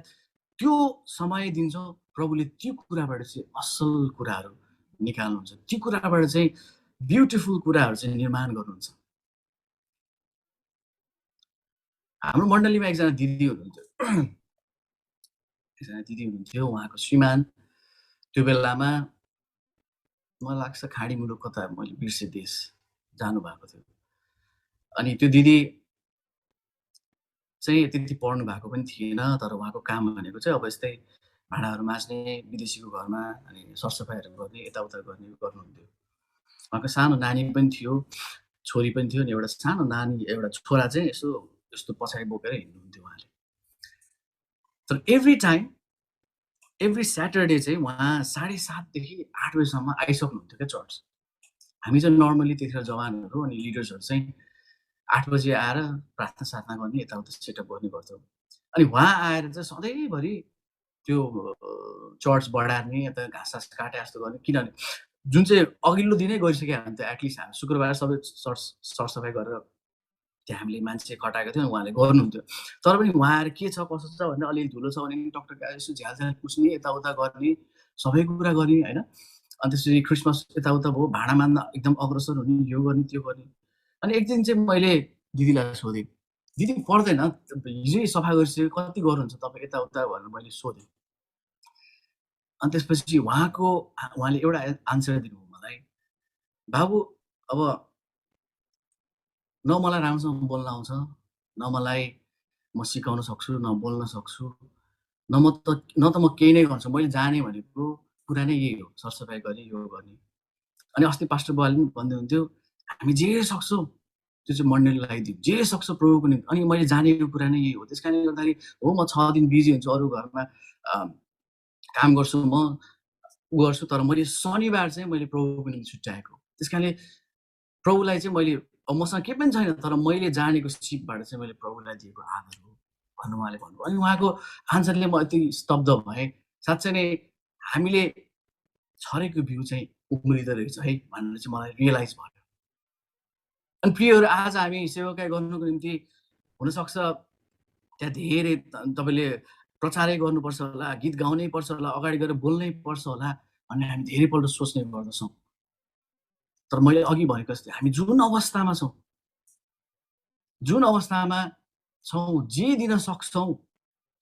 त्यो समय दिन्छौँ, प्रभुले त्यो कुराबाट चाहिँ असल कुराहरू निकाल्नुहुन्छ, त्यो कुराबाट चाहिँ ब्युटिफुल कुराहरू चाहिँ निर्माण गर्नुहुन्छ। हाम्रो मण्डलीमा एकजना दिदी हुनुहुन्थ्यो, उहाँको श्रीमान त्यो बेलामा मलाई लाग्छ खाडी मुलुक कता मैले बिर्सेँ देश जानुभएको थियो। अनि त्यो दिदी चाहिँ त्यति पढ्नु भएको पनि थिएन, तर उहाँको काम भनेको चाहिँ अब यस्तै भाँडाहरू माझ्ने, विदेशीको घरमा अनि सरसफाइहरू गर्ने, यताउता गर्नुहुन्थ्यो। उहाँको सानो नानी पनि थियो, छोरी पनि थियो, अनि एउटा सानो नानी, एउटा छोरा चाहिँ यस्तो पछाडि बोकेर हिँड्नुहुन्थ्यो उहाँले। तर एभ्री स्याटरडे चाहिँ उहाँ 7:30 देखि 8 बजीसम्म आइसक्नुहुन्थ्यो क्या चर्च। हामी चाहिँ नर्मली त्यतिखेर जवानहरू अनि लिडर्सहरू चाहिँ 8 बजी आएर प्रार्थना-सार्थना गर्ने, यताउता सेटअप गर्ने गर्थ्यौँ। अनि उहाँ आएर चाहिँ सधैँभरि त्यो चर्च बढार्ने, यता घाँस-सास काटे जस्तो गर्ने। किनभने जुन चाहिँ अघिल्लो दिनै गरिसकेका हुन्थ्यो, एटलिस्ट हामी शुक्रबार सबै सरसफाइ गरेर त्यहाँ हामीले मान्छे खटाएको थियौँ, उहाँले गर्नुहुन्थ्यो। तर पनि उहाँ आएर के छ, कसो छ भनेर अलिअलि धुलो छ भने टकटक यसो झ्यालझ्याल पुस्ने, यताउता गर्ने, सबै कुरा गर्ने होइन। अनि त्यसपछि क्रिसमस यताउता भयो, भाँडा माझ्न एकदम अग्रसर हुने, यो गर्ने, त्यो गर्ने। अनि एक दिन चाहिँ मैले दिदीलाई सोधेँ, "दिदी पर्दैन, हिजै सफा गरिसक्यो, कति गर्नुहुन्छ तपाईँ यताउता?" भनेर मैले सोधेँ। अनि त्यसपछि उहाँले एउटा आन्सर दिनुभयो मलाई, "बाबु, अब न मलाई राम्रोसँग बोल्न आउँछ, न मलाई म सिकाउन सक्छु, न बोल्न सक्छु, न त म केही नै गर्छु। मैले जाने भनेको कुरा नै यही हो, सरसफाइ गर्ने, यो गर्ने।" अनि अस्ति पास्टर बुवाले पनि भन्दै हुन्थ्यो, "हामी जे सक्छौँ, त्यो चाहिँ मण्डलीलाई दिउँ। जे सक्छौँ प्रभुको निम्ति।" अनि मैले जानेको कुरा नै यही हो। त्यस कारणले गर्दाखेरि हो म 6 दिन बिजी हुन्छु, अरू घरमा अ, काम गर्छु म, गर्छु, तर मैले शनिबार चाहिँ मैले प्रभुको निम्ति छुट्याएको। त्यस कारणले प्रभुलाई चाहिँ मैले अब मसँग केही पनि छैन, तर मैले जानेको सिपबाट चाहिँ मैले प्रभुलाई दिएको आदर हो, भन्नु उहाँले भन्नुभयो। अनि उहाँको आन्सरले म यति स्तब्ध भएँ। साँच्चै नै हामीले छरेको बिउ चाहिँ उम्रिँदो रहेछ है, भनेर चाहिँ मलाई रियलाइज भयो। अनि प्रियहरू, आज हामी सेवाकाई गर्नुको निम्ति हुनसक्छ त्यहाँ धेरै तपाईँले प्रचारै गर्नुपर्छ होला, गीत गाउनै पर्छ होला, अगाडि गएर बोल्नै पर्छ होला भन्ने हामी धेरैपल्ट सोच्ने गर्दछौँ। तर मैले अघि भनेको जस्तै हामी जुन अवस्थामा छौँ, जे दिन सक्छौँ,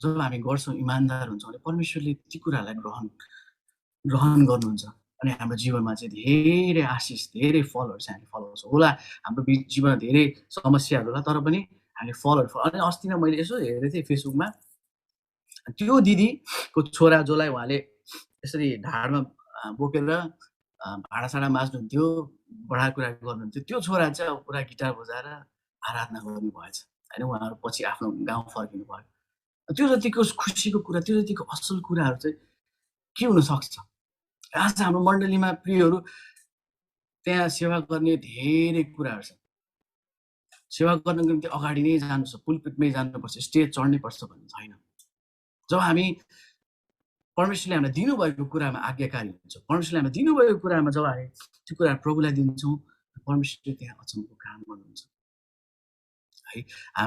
जब हामी गर्छौँ, इमानदार हुन्छौँ भने परमेश्वरले ती कुराहरूलाई ग्रहण ग्रहण गर्नुहुन्छ। अनि हाम्रो जीवनमा चाहिँ धेरै आशिष, धेरै फलहरू चाहिँ हामी फलाउँछौँ। होला हाम्रो जीवनमा धेरै समस्याहरू होला, तर पनि हामीले फलहरू अनि अस्ति नै मैले यसो हेरेको थिएँ फेसबुकमा, त्यो दिदीको छोरा जसलाई उहाँले यसरी ढाडमा बोकेर भाँडासाँडा माझ्नुहुन्थ्यो, बडाकुँडा गर्नुहुन्थ्यो, त्यो छोरा चाहिँ अब पुरा गिटार बजाएर आराधना गर्नुभएछ होइन, उहाँहरू पछि आफ्नो गाउँ फर्किनु भयो। त्यो जतिको खुसीको कुरा, त्यो जतिको असल कुराहरू चाहिँ के हुनसक्छ? आज हाम्रो मण्डलीमा प्रियहरू त्यहाँ सेवा गर्ने धेरै कुराहरू छन्। सेवा गर्नको निम्ति अगाडि नै जानुपर्छ, पुलपिटमै जानुपर्छ, स्टेज चढ्नै पर्छ भन्ने छैन। जब हामी परमेश्वरले हामीलाई दिनुभएको कुरामा आज्ञाकारी हुन्छौँ, परमेश्वरले हामीलाई दिनुभएको कुरामा जब हामी त्यो कुरा प्रभुलाई दिन्छौँ, परमेश्वरले त्यहाँ अचम्मको काम गर्नुहुन्छ है।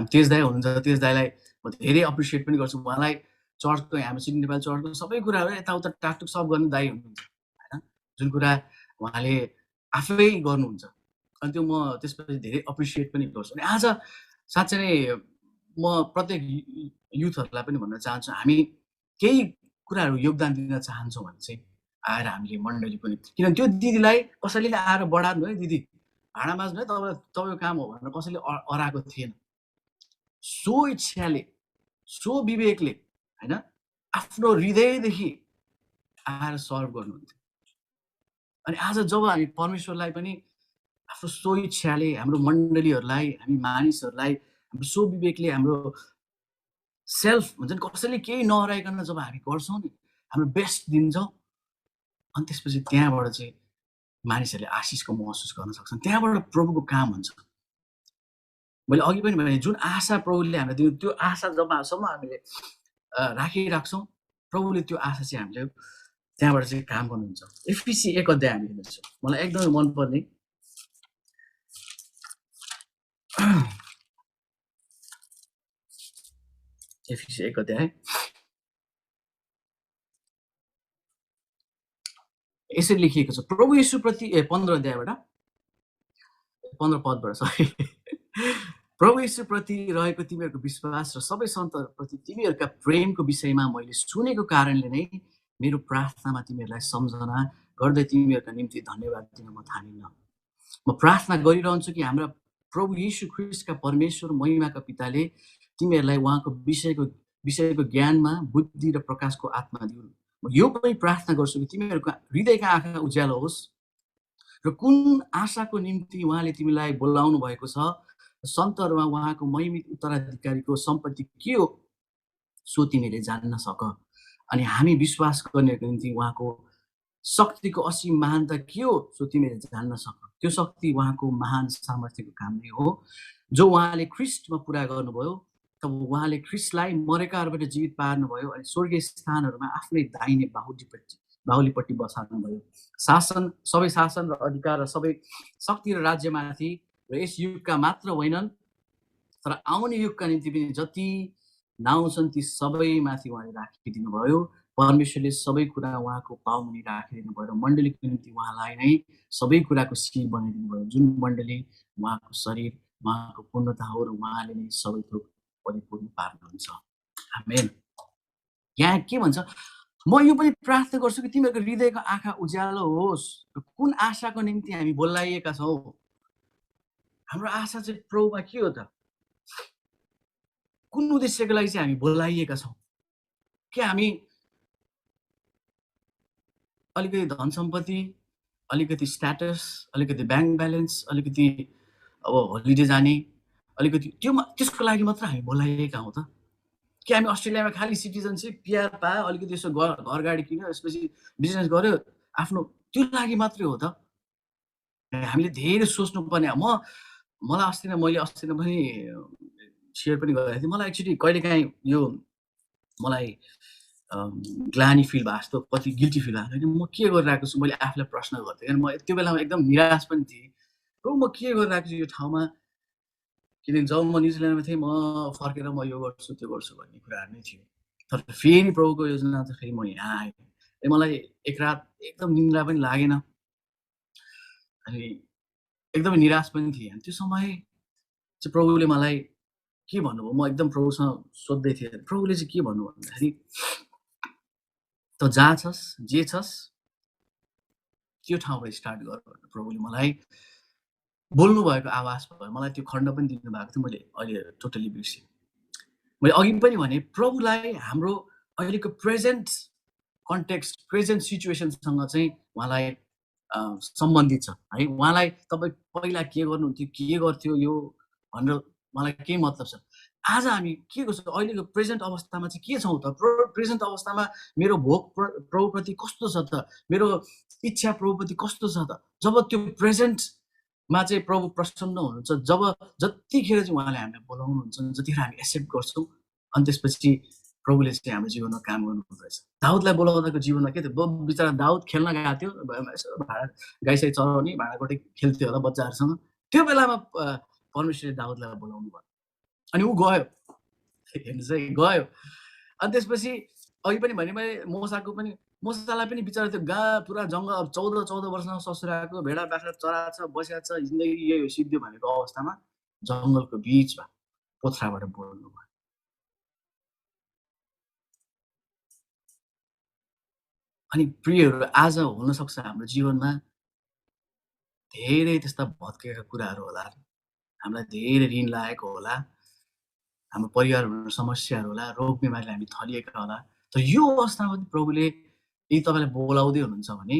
तेज दाइ हुनुहुन्छ, तेज दाइलाई म धेरै एप्रिसिएट पनि गर्छु। उहाँलाई चर्चको, हाम्रो सिक्किम नेपाल चर्चको सबै कुराहरू यताउता टाकटुक सब गर्ने दाइ हुनुहुन्छ होइन, जुन कुरा उहाँले आफै गर्नुहुन्छ। अनि त्यो म त्यसपछि धेरै एप्रिसिएट पनि गर्छु। अनि आज साँच्चै नै म प्रत्येक युथहरूलाई पनि भन्न चाहन्छु, हामी केही कुराहरू योगदान दिन चाहन्छौँ भने चाहिँ आएर हामीले मण्डलीको निम्ति, किनभने त्यो दिदीलाई कसैले आएर बढार्नु है दिदी, भाँडा माझ्नु है तपाईँको काम हो भनेर कसैले अराएको थिएन। सो इच्छाले, सो विवेकले होइन, आफ्नो हृदयदेखि आएर सर्भ गर्नुहुन्थ्यो। अनि आज जब हामी परमेश्वरलाई पनि आफ्नो सो इच्छाले, हाम्रो मण्डलीहरूलाई, हामी मानिसहरूलाई हाम्रो सो विवेकले, हाम्रो सेल्फ हुन्छ नि, कसैले केही नहराइकन जब हामी गर्छौँ नि, हाम्रो बेस्ट दिन्छौँ, अनि त्यसपछि त्यहाँबाट चाहिँ मानिसहरूले आशिषको महसुस गर्न सक्छन्। त्यहाँबाट प्रभुको काम हुन्छ। मैले अघि पनि भने जुन आशा प्रभुले हामीलाई दिनु, त्यो आशा जबसम्म हामीले राखिराख्छौँ, प्रभुले त्यो आशा चाहिँ हामीले त्यहाँबाट चाहिँ काम गर्नुहुन्छ। एफिसी 1 अध्याय हामी हेर्नेछौँ। मलाई एकदमै मनपर्ने एफिसी 1 अध्याय यसरी लेखिएको छ, प्रभु येशूप्रति 15 अध्यायबाट 15 पदबाट सरी प्रभु येशूप्रति रहेको तिमीहरूको विश्वास र सबै सन्तहरूप्रति तिमीहरूका प्रेमको विषयमा मैले सुनेको कारणले नै मेरो प्रार्थनामा तिमीहरूलाई सम्झना गर्दै तिमीहरूका निम्ति धन्यवाद दिन म ठानिन्न। म प्रार्थना गरिरहन्छु कि हाम्रा प्रभु येशू ख्रीष्टका परमेश्वर महिमाका पिताले तिमीहरूलाई उहाँको विषयको ज्ञानमा बुद्धि र प्रकाशको आत्मा दिउन्। म यो पनि प्रार्थना गर्छु कि तिमीहरूका हृदयका आँखा उज्यालो होस् र कुन आशाको निम्ति उहाँले तिमीलाई बोलाउनु भएको छ, सन्तहरूमा उहाँको महिमित उत्तराधिकारीको सम्पत्ति के हो सो तिमीले जान्न सक। अनि हामी विश्वास गर्नेको निम्ति उहाँको शक्तिको असीम महानता के हो सो तिमीले जान्न सक। त्यो शक्ति उहाँको महान सामर्थ्यको काम नै हो, जो उहाँले ख्रीष्टमा पुरा गर्नुभयो। तब उहाँले ख्रीष्टलाई मरेकाहरूबाट जीवित पार्नुभयो अनि स्वर्गीय स्थानहरूमा आफ्नै दाहिने बाहुलीपट्टि बसाल्नुभयो। सबै शासन र अधिकार र सबै शक्ति र राज्यमाथि र यस युगका मात्र होइनन्, तर आउने युगका निम्ति पनि जति नाउँ छन् ती सबैमाथि उहाँले राखिदिनु भयो। परमेश्वरले सबै कुरा उहाँको पाउमुनि राखिदिनु भयो र मण्डलीको निम्ति उहाँलाई नै सबै कुराको शिर बनाइदिनु भयो। जुन मण्डली उहाँको शरीर, उहाँको पूर्णता हो र उहाँले नै सबै थोक परिपूर्ण पार्नुहुन्छ। आमेन। यहाँ के भन्छ? म यो पनि प्रार्थना गर्छु कि तिमीहरूको हृदयको आँखा उज्यालो होस् र कुन आशाको निम्ति हामी बोलाइएका छौँ। हाम्रो आशा चाहिँ प्रभुमा के हो त? कुन उद्देश्यको लागि चाहिँ हामी बोलाइएका छौँ? के हामी अलिकति धन सम्पत्ति, अलिकति स्ट्याटस, अलिकति ब्याङ्क ब्यालेन्स, अलिकति अब होलिडे जाने, अलिकति त्यसको लागि मात्र हामी बोलाइएका हौँ त? कि हामी अस्ट्रेलियामा खालि सिटिजनसिप, पिआर पायो, अलिकति यसो घर गाडी किन्यो, यसपछि बिजनेस गर्यो, आफ्नो त्यो लागि मात्रै हो त? हामीले धेरै सोच्नुपर्ने। मलाई मैले अस्ति नै पनि सेयर पनि गरेको थिएँ। मलाई एक्चुअली कहिलेकाहीँ यो मलाई ग्लानी फिल भएको जस्तो, कति गिल्टी फिल भएको थियो। म के गरिरहेको छु? मैले आफूलाई प्रश्न गर्थेँ। कारण म त्यो बेलामा एकदम निराश पनि थिएँ। प्रभु म के गरिरहेको छु यो ठाउँमा? किनकि जब म न्युजिल्यान्डमा थिएँ, म फर्केर म यो गर्छु, त्यो गर्छु भन्ने कुराहरू नै थियो। तर फेरि प्रभुको योजना चाहिँ फेरि म यहाँ आएँ। मलाई एक रात एकदम निन्द्रा पनि लागेन। अनि एकदमै निराश पनि थिएँ। अनि त्यो समय चाहिँ प्रभुले मलाई के भन्नुभयो? म एकदम प्रभुसँग सोध्दै थिएँ। प्रभुले चाहिँ के भन्नुभयो भन्दाखेरि, "त जहाँ छस्, जे छस्, त्यो ठाउँबाट स्टार्ट गर" भनेर प्रभुले मलाई बोल्नुभएको आवाज भयो। मलाई त्यो खण्ड पनि दिनुभएको थियो। मैले अहिले टोटली बिर्सेँ। मैले अघि पनि भने प्रभुलाई हाम्रो अहिलेको प्रेजेन्ट कन्टेक्स्ट, प्रेजेन्ट सिचुएसनसँग चाहिँ उहाँलाई सम्बन्धित छ है। उहाँलाई तपाईँ पहिला के गर्नुहुन्थ्यो, के गर्थ्यो यो भनेर मलाई केही मतलब छ। आज हामी के गर्छौँ? अहिलेको प्रेजेन्ट अवस्थामा चाहिँ के छौँ त? प्रेजेन्ट अवस्थामा मेरो भोग प्रभुप्रति कस्तो छ त? मेरो इच्छा प्रभुप्रति कस्तो छ त? जब त्यो प्रेजेन्टमा चाहिँ प्रभु प्रसन्न हुनुहुन्छ, जतिखेर चाहिँ उहाँले हामीलाई बोलाउनुहुन्छ, जतिखेर हामी एक्सेप्ट गर्छौँ, अनि त्यसपछि प्रभुले चाहिँ हाम्रो जीवनमा काम गर्नुहुँदो रहेछ। दाउदलाई बोलाउँदाको जीवनमा के थियो? बिचरा दाउद खेल्न गएको थियो, भाँडा गाईसाई चराउने, भाँडाकुटी खेल्थ्यो होला बच्चाहरूसँग। त्यो बेलामा परमेश्वरले दाउदलाई बोलाउनु भयो। अनि ऊ गयो। हेर्नुहोस् है, गयो। अनि त्यसपछि अघि पनि भने मैले मोसालाई पनि बिचरा त्यो पुरा जङ्गल 14 वर्षमा ससुराको भेडा बाख्रा चराछ, बसेको छ, जिन्दगी यही हो सिद्धियो भनेको अवस्थामा जङ्गलको बिचमा पोथ्राबाट बोल्नु भयो। अनि प्रियहरू, आज हुनसक्छ हाम्रो जीवनमा धेरै त्यस्ता भत्केका कुराहरू होला। हामीलाई धेरै ऋण लागेको होला। हाम्रो परिवारमा समस्याहरू होला, रोग बिमारीले हामी थलिएका होला। तर यो अवस्थामा पनि प्रभुले यदि तपाईँलाई बोलाउँदै हुनुहुन्छ भने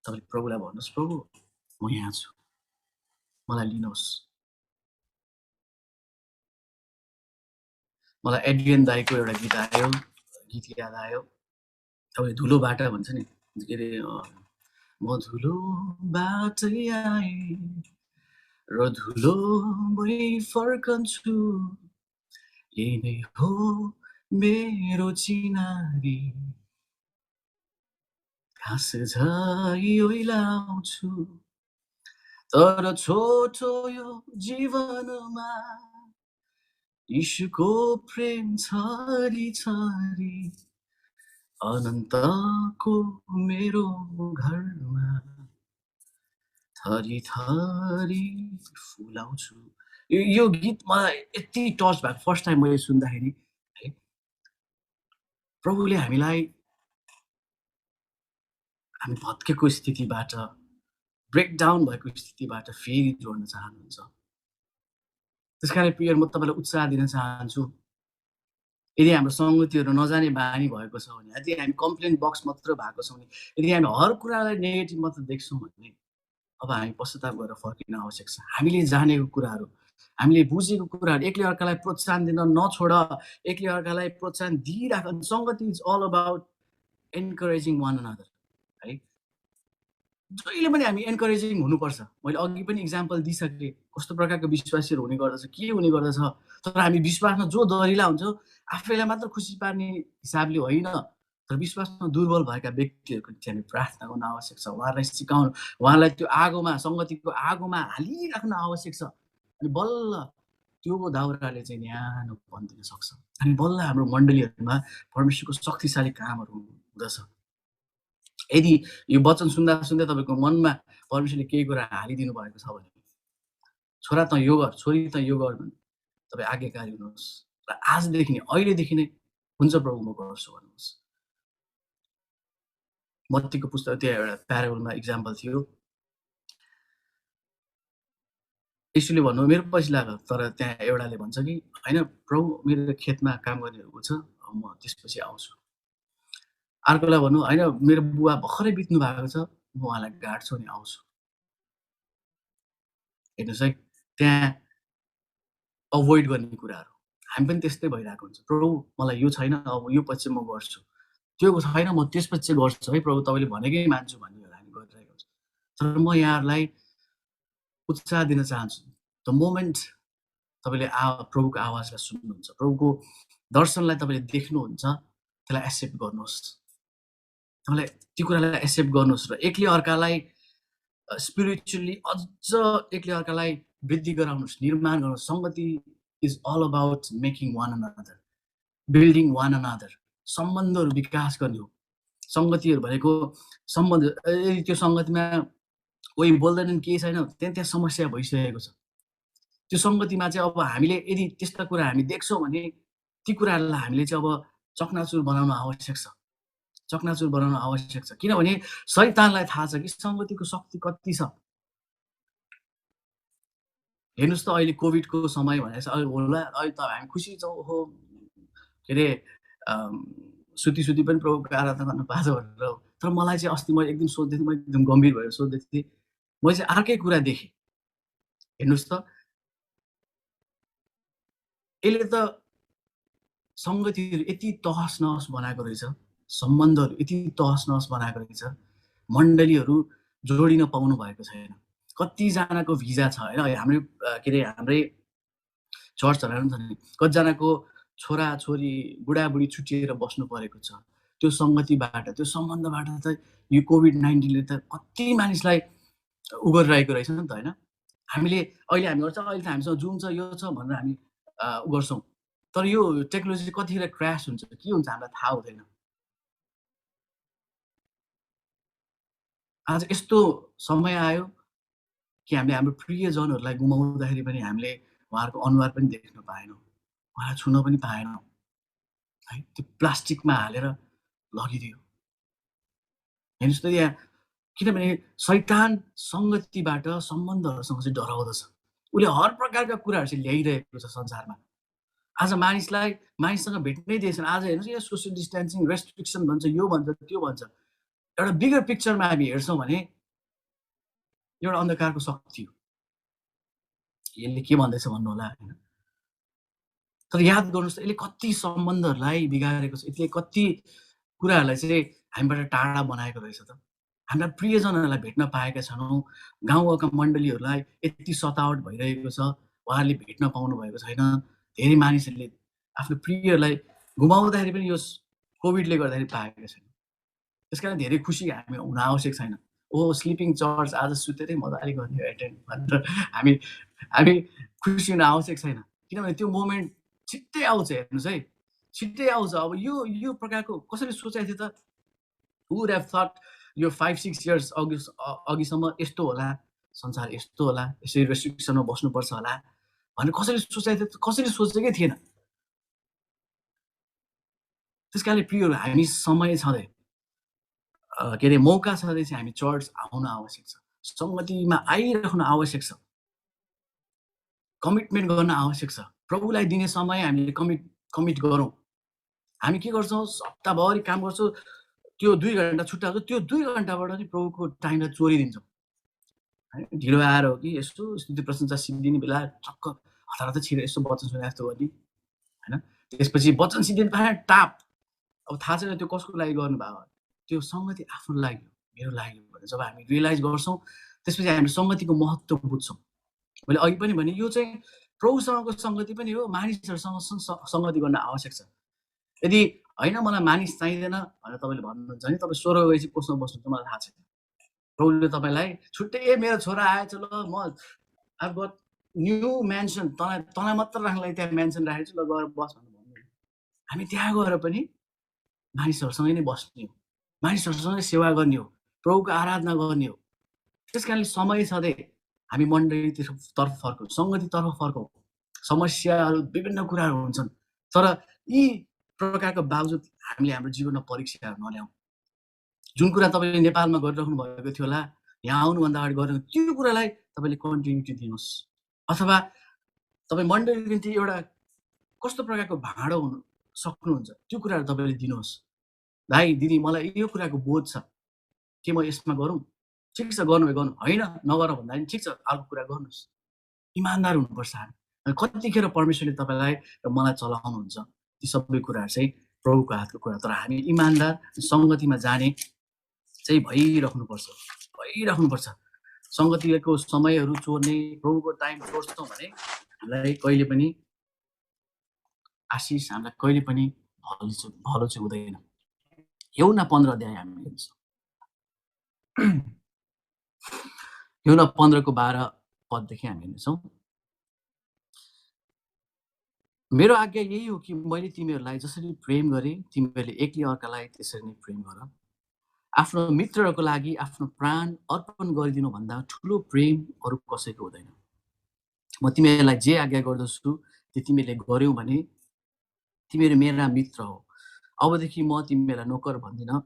तपाईँले प्रभुलाई भन्नुहोस्, "प्रभु म यहाँ छु, मलाई लिनुहोस्।" मलाई एड्रियन दाईको एउटा गीत याद आयो। तपाईँ धुलो बाटा भन्छ नि, के अरे म धुलो बाटै आएँ र धुलोमै फर्कन्छु, यही नै हो मेरो चिनारी, घाँस झै ओइलाउँछु, तर छोटो यो जीवनमा यीशुको प्रेम छरी छरी, अनन्तको मेरो घरमा थरी थरी फुलाउँछु। यो गीत मलाई यति टच भएको फर्स्ट टाइम मैले सुन्दाखेरि है, प्रभुले हामी भत्केको स्थितिबाट, ब्रेकडाउन भएको स्थितिबाट फेरि जोड्न चाहनुहुन्छ। त्यसकारण प्रिय म तपाईँलाई उत्साह दिन चाहन्छु। यदि हाम्रो सङ्गतिहरू नजाने बानी भएको छ भने, यदि हामी कम्प्लेन बक्स मात्र भएको छौँ भने, यदि हामी हर कुरालाई नेगेटिभ मात्र देख्छौँ भने, अब हामी पश्चाताप गरेर फर्किन आवश्यक छ। हामीले जानेको कुराहरू, हामीले बुझेको कुराहरू, एकले अर्कालाई प्रोत्साहन दिन नछोड, एकले अर्कालाई प्रोत्साहन दिइराख। सङ्गति is all about encouraging one another है। जहिले पनि हामी एन्करेजिङ हुनुपर्छ। मैले अघि पनि इक्जाम्पल दिइसकेँ, कस्तो प्रकारको विश्वासीहरू हुने गर्दछ, के हुने गर्दछ। तर हामी विश्वासमा जो दरिला हुन्छौँ, आफैलाई मात्र खुसी पार्ने हिसाबले होइन, तर विश्वासमा दुर्बल भएका व्यक्तिहरूको निम्ति हामी प्रार्थना गर्न आवश्यक छ। उहाँहरूलाई सिकाउनु, उहाँलाई त्यो आगोमा, सङ्गतिको आगोमा हालिराख्न आवश्यक छ। अनि बल्ल त्यो दाउराले चाहिँ न्यानो बनिदिन सक्छ। अनि बल्ल हाम्रो मण्डलीहरूमा परमेश्वरको शक्तिशाली कामहरू हुँदछ। यदि यो वचन सुन्दा तपाईँको मनमा परमेश्वरले केही कुरा हालिदिनु भएको छ भने, छोरा तँ यो गर, छोरी तँ यो गर भने तपाईँ आज्ञाकारी हुनुहोस् र आजदेखि नै, अहिलेदेखि नै हुन्छ प्रभु म गर्छु भन्नुहोस्। मत्तीको पुस्तक त्यहाँ एउटा प्याराबलमा इक्जाम्पल थियो। यीशुले भन्नु मेरो पछि लाग, तर त्यहाँ एउटाले भन्छ कि होइन प्रभु मेरो खेतमा काम गर्नेहरू छ, म त्यसपछि आउँछु। अर्कोलाई भन्नु होइन मेरो बुवा भर्खरै बित्नु भएको छ, म उहाँलाई गाड्छु अनि आउँछु। हेर्नुहोस् है, त्यहाँ अभोइड गर्ने कुराहरू हामी पनि त्यस्तै भइरहेको हुन्छ। प्रभु मलाई यो छैन, अब यो पछि म गर्छु, त्यो छैन म त्यसपछि गर्छु है प्रभु, तपाईँले भनेकै मान्छु भन्ने हामी गरिरहेको हुन्छ। तर म यहाँहरूलाई उत्साह दिन चाहन्छु, द मोमेन्ट तपाईँले प्रभुको आवाजलाई सुन्नुहुन्छ, प्रभुको दर्शनलाई तपाईँले देख्नुहुन्छ, त्यसलाई एक्सेप्ट गर्नुहोस्। तपाईँलाई ती कुरालाई एक्सेप्ट गर्नुहोस् र एकले अर्कालाई स्पिरिचुअली अझ एकले अर्कालाई वृद्धि गराउनुहोस्, निर्माण गर्नुहोस्। सङ्गति is all about making one another, building one another. सम्बन्धहरू विकास गर्ने हो। सङ्गतिहरू भनेको सम्बन्ध, यदि त्यो सङ्गतिमा कोही बोल्दैनन्, केही छैन, त्यहाँ समस्या भइसकेको छ। त्यो सङ्गतिमा चाहिँ अब हामीले यदि त्यस्ता कुरा हामी देख्छौँ भने ती कुराहरूलाई हामीले चाहिँ अब चकनाचुर बनाउन आवश्यक छ। चकनाचुर बनाउन आवश्यक छ, किनभने शैतानलाई थाहा छ कि सङ्गतिको शक्ति कति छ। हेर्नुहोस् त अहिले कोभिडको समय भनेको छ, अहिले होला, अहिले त हामी खुसी छौँ, ओहो के अरे सुती पनि प्रभुको आराधना गर्न पाएछ भनेर। तर मलाई चाहिँ अस्ति मैले एक दिन सोध्दै थिएँ, म एकदम गम्भीर भएर सोध्दै थिएँ, मैले चाहिँ अर्कै कुरा देखेँ। हेर्नुहोस् त, यसले त सङ्गतिहरू यति तहस नहस बनाएको रहेछ, सम्बन्धहरू यति तहस नहस बनाएको रहेछ, मण्डलीहरू जोडिन पाउनु भएको छैन। कतिजनाको भिजा छ होइन, हाम्रै के अरे हाम्रै चर्चहरू छ नि, कतिजनाको छोराछोरी बुढाबुढी छुट्टिएर बस्नु परेको छ। त्यो सङ्गतिबाट, त्यो सम्बन्धबाट त यो कोभिड-19ले त कति मानिसलाई उ गरिरहेको रहेछ नि त होइन। हामीले अहिले हामी गर्छ, अहिले त हामीसँग जुम छ, यो छ भनेर हामी उ गर्छौँ। तर यो टेक्नोलोजी कतिखेर क्रास हुन्छ, के हुन्छ हामीलाई थाहा हुँदैन। आज यस्तो समय आयो कि हामीले हाम्रो प्रियजनहरूलाई गुमाउँदाखेरि पनि हामीले उहाँहरूको अनुहार पनि देख्न पाएनौँ, उहाँलाई छुन पनि पाएनौँ है। त्यो प्लास्टिकमा हालेर लगिदियो। हेर्नुहोस् त यहाँ, किनभने शैतान सङ्गतिबाट सम्बन्धहरूसँग चाहिँ डराउँदछ। उसले हर प्रकारका कुराहरू चाहिँ ल्याइरहेको छ संसारमा। आज मानिससँग भेट्नै दिएछन्। आज हेर्नुहोस् यो सोसियल डिस्टेन्सिङ, रेस्ट्रिक्सन भन्छ, यो भन्छ, त्यो भन्छ। एउटा बिगर पिक्चरमा हामी हेर्छौँ भने एउटा अन्धकारको शक्ति हो। यसले के भन्दैछ भन्नु होला होइन। तर याद गर्नुहोस् त, यसले कति सम्बन्धहरूलाई बिगारेको छ, यसले कति कुराहरूलाई चाहिँ हामीबाट टाढा बनाएको रहेछ त। हाम्रा प्रियजनहरूलाई भेट्न पाएका छैनौँ। गाउँका मण्डलीहरूलाई यति सतावट भइरहेको छ, उहाँहरूले भेट्न पाउनु भएको छैन। धेरै मानिसहरूले आफ्नो प्रियलाई गुमाउँदाखेरि पनि यो कोभिडले गर्दाखेरि पाएका छैन। त्यसकारण धेरै खुसी हामी हुन आवश्यक छैन। ओहो स्लिपिङ चर्च आज सुतेरै मजाले गर्ने एटेन्ड भनेर हामी खुसी हुन आवश्यक छैन। किनभने त्यो मोमेन्ट छिट्टै आउँछ। हेर्नुहोस् है, छिट्टै आउँछ। अब यो प्रकारको कसरी सोचेको थियो त? हु वुड हेभ थट यो 5-6 इयर्स अघिसम्म यस्तो होला, संसार यस्तो होला, यसरी रेस्ट्रिक्सनमा बस्नुपर्छ होला भनेर कसरी सोचेको थियो? कसरी सोचेकै थिएन। त्यस कारणले प्रियहरू, हामी समय छँदै के अरे मौका छँदै चाहिँ हामी चर्च आउन आवश्यक छ, सङ्गतिमा आइराख्नु आवश्यक छ, कमिटमेन्ट गर्न आवश्यक छ। प्रभुलाई दिने समय हामीले कमिट गरौँ। हामी के गर्छौँ, हप्ताभरि काम गर्छौँ, त्यो 2 घन्टा छुट्टाउँछौँ, त्यो 2 घन्टाबाट नि प्रभुको टाइमलाई चोरिदिन्छौँ। ढिलो आएर हो कि यसो स्तुति प्रशंसा सिद्धिने बेला टक्क हतार त छिरेर यसो वचन सुने जस्तो गर्ने होइन। त्यसपछि वचन सिद्धिनु पाएन, टाप। अब थाहा छैन त्यो कसको लागि गर्नुभयो। त्यो सङ्गति आफ्नो लागि हो, मेरो लागि हो भनेर जब हामी रियलाइज गर्छौँ, त्यसपछि हामी सङ्गतिको महत्त्व बुझ्छौँ। मैले अघि पनि भने यो चाहिँ प्रभुसँगको सङ्गति पनि हो, मानिसहरूसँग सङ्गति गर्न आवश्यक छ। यदि होइन मलाई मानिस चाहिँदैन भनेर तपाईँले भन्नुहुन्छ भने तपाईँ स्वर्ग गएपछि कोसँग बस्नुहुन्छ मलाई थाहा छैन। प्रभुले तपाईँलाई छुट्टै मेरो छोरा आएछ ल, म I've got न्यू म्यान्सन तँलाई मात्र राख्नलाई त्यहाँ म्यान्सन राखेको छु, ल गएर बस भनेर भन्दैन। हामी त्यहाँ गएर पनि मानिसहरूसँगै नै बस्ने हो, मानिसहरूसँगै सेवा गर्ने हो, प्रभुको आराधना गर्ने हो। त्यस कारणले समय छँदै हामी मण्डलीतर्फ फर्कौँ, सङ्गतितर्फ फर्कौँ। समस्याहरू विभिन्न कुराहरू हुन्छन्, तर यी प्रकारको बावजुद हामीले हाम्रो जीवनमा परीक्षाहरू नल्याउँ। जुन कुरा तपाईँले नेपालमा गरिराख्नु भएको थियो होला, यहाँ आउनुभन्दा अगाडि गरेर त्यो कुरालाई तपाईँले कन्टिन्युटी दिनुहोस्। अथवा तपाईँ मण्डलीको निम्ति एउटा कस्तो प्रकारको भाँडो हुनु सक्नुहुन्छ, त्यो कुराहरू तपाईँले दिनुहोस्। भाइ दिदी मलाई यो कुराको बोध छ, के म यसमा गरौँ? ठिक छ, गर्नु होइन नगर भन्दा पनि ठिक छ, अर्को कुरा गर्नुहोस्। इमान्दार हुनुपर्छ हामी। कतिखेर परमेश्वरले तपाईँलाई र मलाई चलाउनुहुन्छ, ती सबै कुराहरू चाहिँ प्रभुको हातको कुरा। तर हामी इमान्दार सङ्गतिमा जाने चाहिँ भइराख्नुपर्छ। सङ्गतिको समयहरू चोर्ने, प्रभुको टाइम चोर्छौँ भने हामीलाई कहिले पनि आशिष, हामीलाई कहिले पनि भलो चाहिँ हुँदैन। यूहन्ना 15 अध्याय हामी हेर्छौँ। यूहन्ना 15 को 12 पददेखि हामी हेर्छौँ। मेरो आज्ञा यही हो कि मैले तिमीहरूलाई जसरी प्रेम गरेँ, तिमीहरूले एकले अर्कालाई त्यसरी नै प्रेम गर। आफ्नो मित्रहरूको लागि आफ्नो प्राण अर्पण गरिदिनु भन्दा ठुलो प्रेम अरू कसैको हुँदैन। म तिमीहरूलाई जे आज्ञा गर्दछु त्यो तिमीहरूले गर्यौ भने तिमीहरू मेरा मित्र हो। अबदेखि म तिमीहरूलाई नोकर भन्दिनँ,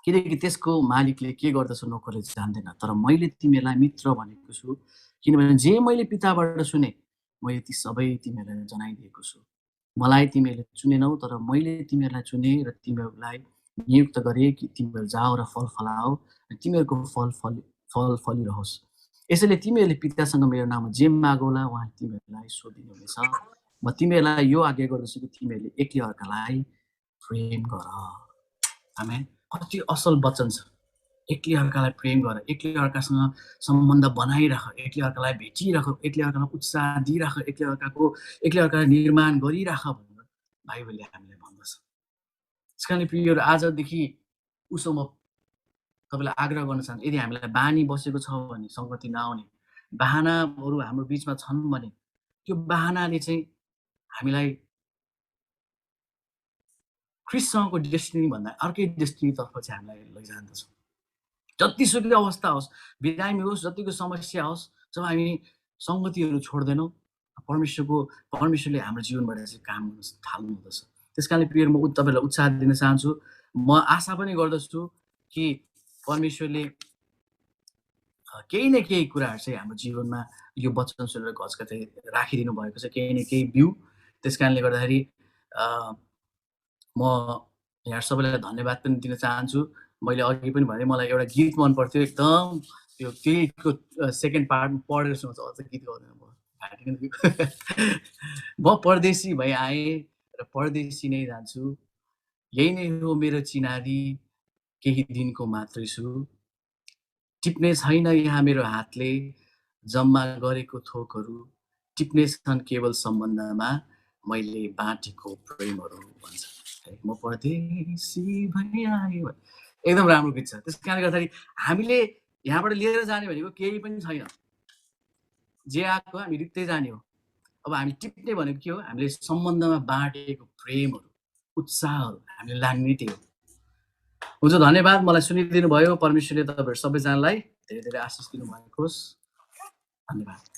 किनकि त्यसको मालिकले के गर्दछ नोकरले जान्दैन। तर मैले तिमीहरूलाई मित्र भनेको छु, किनभने जे मैले पिताबाट सुने मैले ती सबै तिमीहरूलाई जनाइदिएको छु। मलाई तिमीहरूले चुनेनौ, तर मैले तिमीहरूलाई चुने र तिमीहरूलाई नियुक्त गरे कि तिमीहरू जाओ र फल फलाओ र तिमीहरूको फल फलिरहोस्। यसैले तिमीहरूले पितासँग मेरो नाममा जे मागौला उहाँ तिमीहरूलाई सोधिनुहुनेछ। म तिमीहरूलाई यो आज्ञा गर्दछु कि तिमीहरूले एकले अर्कालाई प्रेम गर। आमेन। कति असल वचन छ। एकले अर्कालाई प्रेम गर, एकले अर्कासँग सम्बन्ध बनाइराख, एकले अर्कालाई भेटिराख, एकले अर्कालाई उत्साह दिइराख, एकले अर्कालाई निर्माण गरिराख भनेर बाइबलले हामीलाई भन्दछ। त्यस कारणले प्रियहरू, आजदेखि उसो म तपाईँलाई आग्रह गर्न चाहन्छु, यदि हामीलाई बानी बसेको छ भने सङ्गति नआउने बाहनाहरू हाम्रो बिचमा छन् भने त्यो बाहनाले चाहिँ हामीलाई ख्रिस्टसँगको डेस्टिनी भन्दा अर्कै डेस्टिनीतर्फ चाहिँ हामीलाई लैजान्दछ। जतिसुकै अवस्था होस्, बिरामी होस्, जतिको समस्या होस्, जब हामी सङ्गतिहरू छोड्दैनौँ, परमेश्वरले हाम्रो जीवनबाट चाहिँ काम गर्न थाल्नुहुँदछ। त्यस कारणले प्रिय म तपाईँहरूलाई उत्साह दिन चाहन्छु। म आशा पनि गर्दछु कि परमेश्वरले केही न केही कुराहरू चाहिँ हाम्रो जीवनमा यो वचन सुनेर घचघचाइ राखिदिनु भएको छ, केही न केही बिउ। त्यस कारणले गर्दाखेरि म यहाँ सबैलाई धन्यवाद पनि दिन चाहन्छु। मैले अघि पनि भने मलाई एउटा गीत मन पर्थ्यो, एकदम त्यो त्यहीको सेकेन्ड पार्ट पढेर सुन्छ, अझ गीत गाउँदैन म म परदेशी भई आएँ र परदेशी नै जान्छु, यही नै हो मेरो चिनारी, केही दिनको मात्रै छु, टिप्ने छैन यहाँ मेरो हातले जम्मा गरेको थोकहरू, टिप्ने छन् केवल सम्बन्धमा मैले बाँटेको प्रेमहरू भन्छ। म परदेशी भई आएँ, एकदम राम्रो गीत छ। त्यस कारणले गर्दाखेरि हामीले यहाँबाट लिएर जाने भनेको केही पनि छैन, जे आएको हामी रित्तै जाने हो। अब हामी टिप्ने भनेको के हो? हामीले सम्बन्धमा बाँडेको प्रेमहरू, उत्साहहरू हामीले लाग्ने त्यही हो। हुन्छ, धन्यवाद मलाई सुनिदिनु भयो। परमेश्वरले तपाईँहरू सबैजनालाई धेरै धेरै आशिष दिनुभएको होस्। धन्यवाद।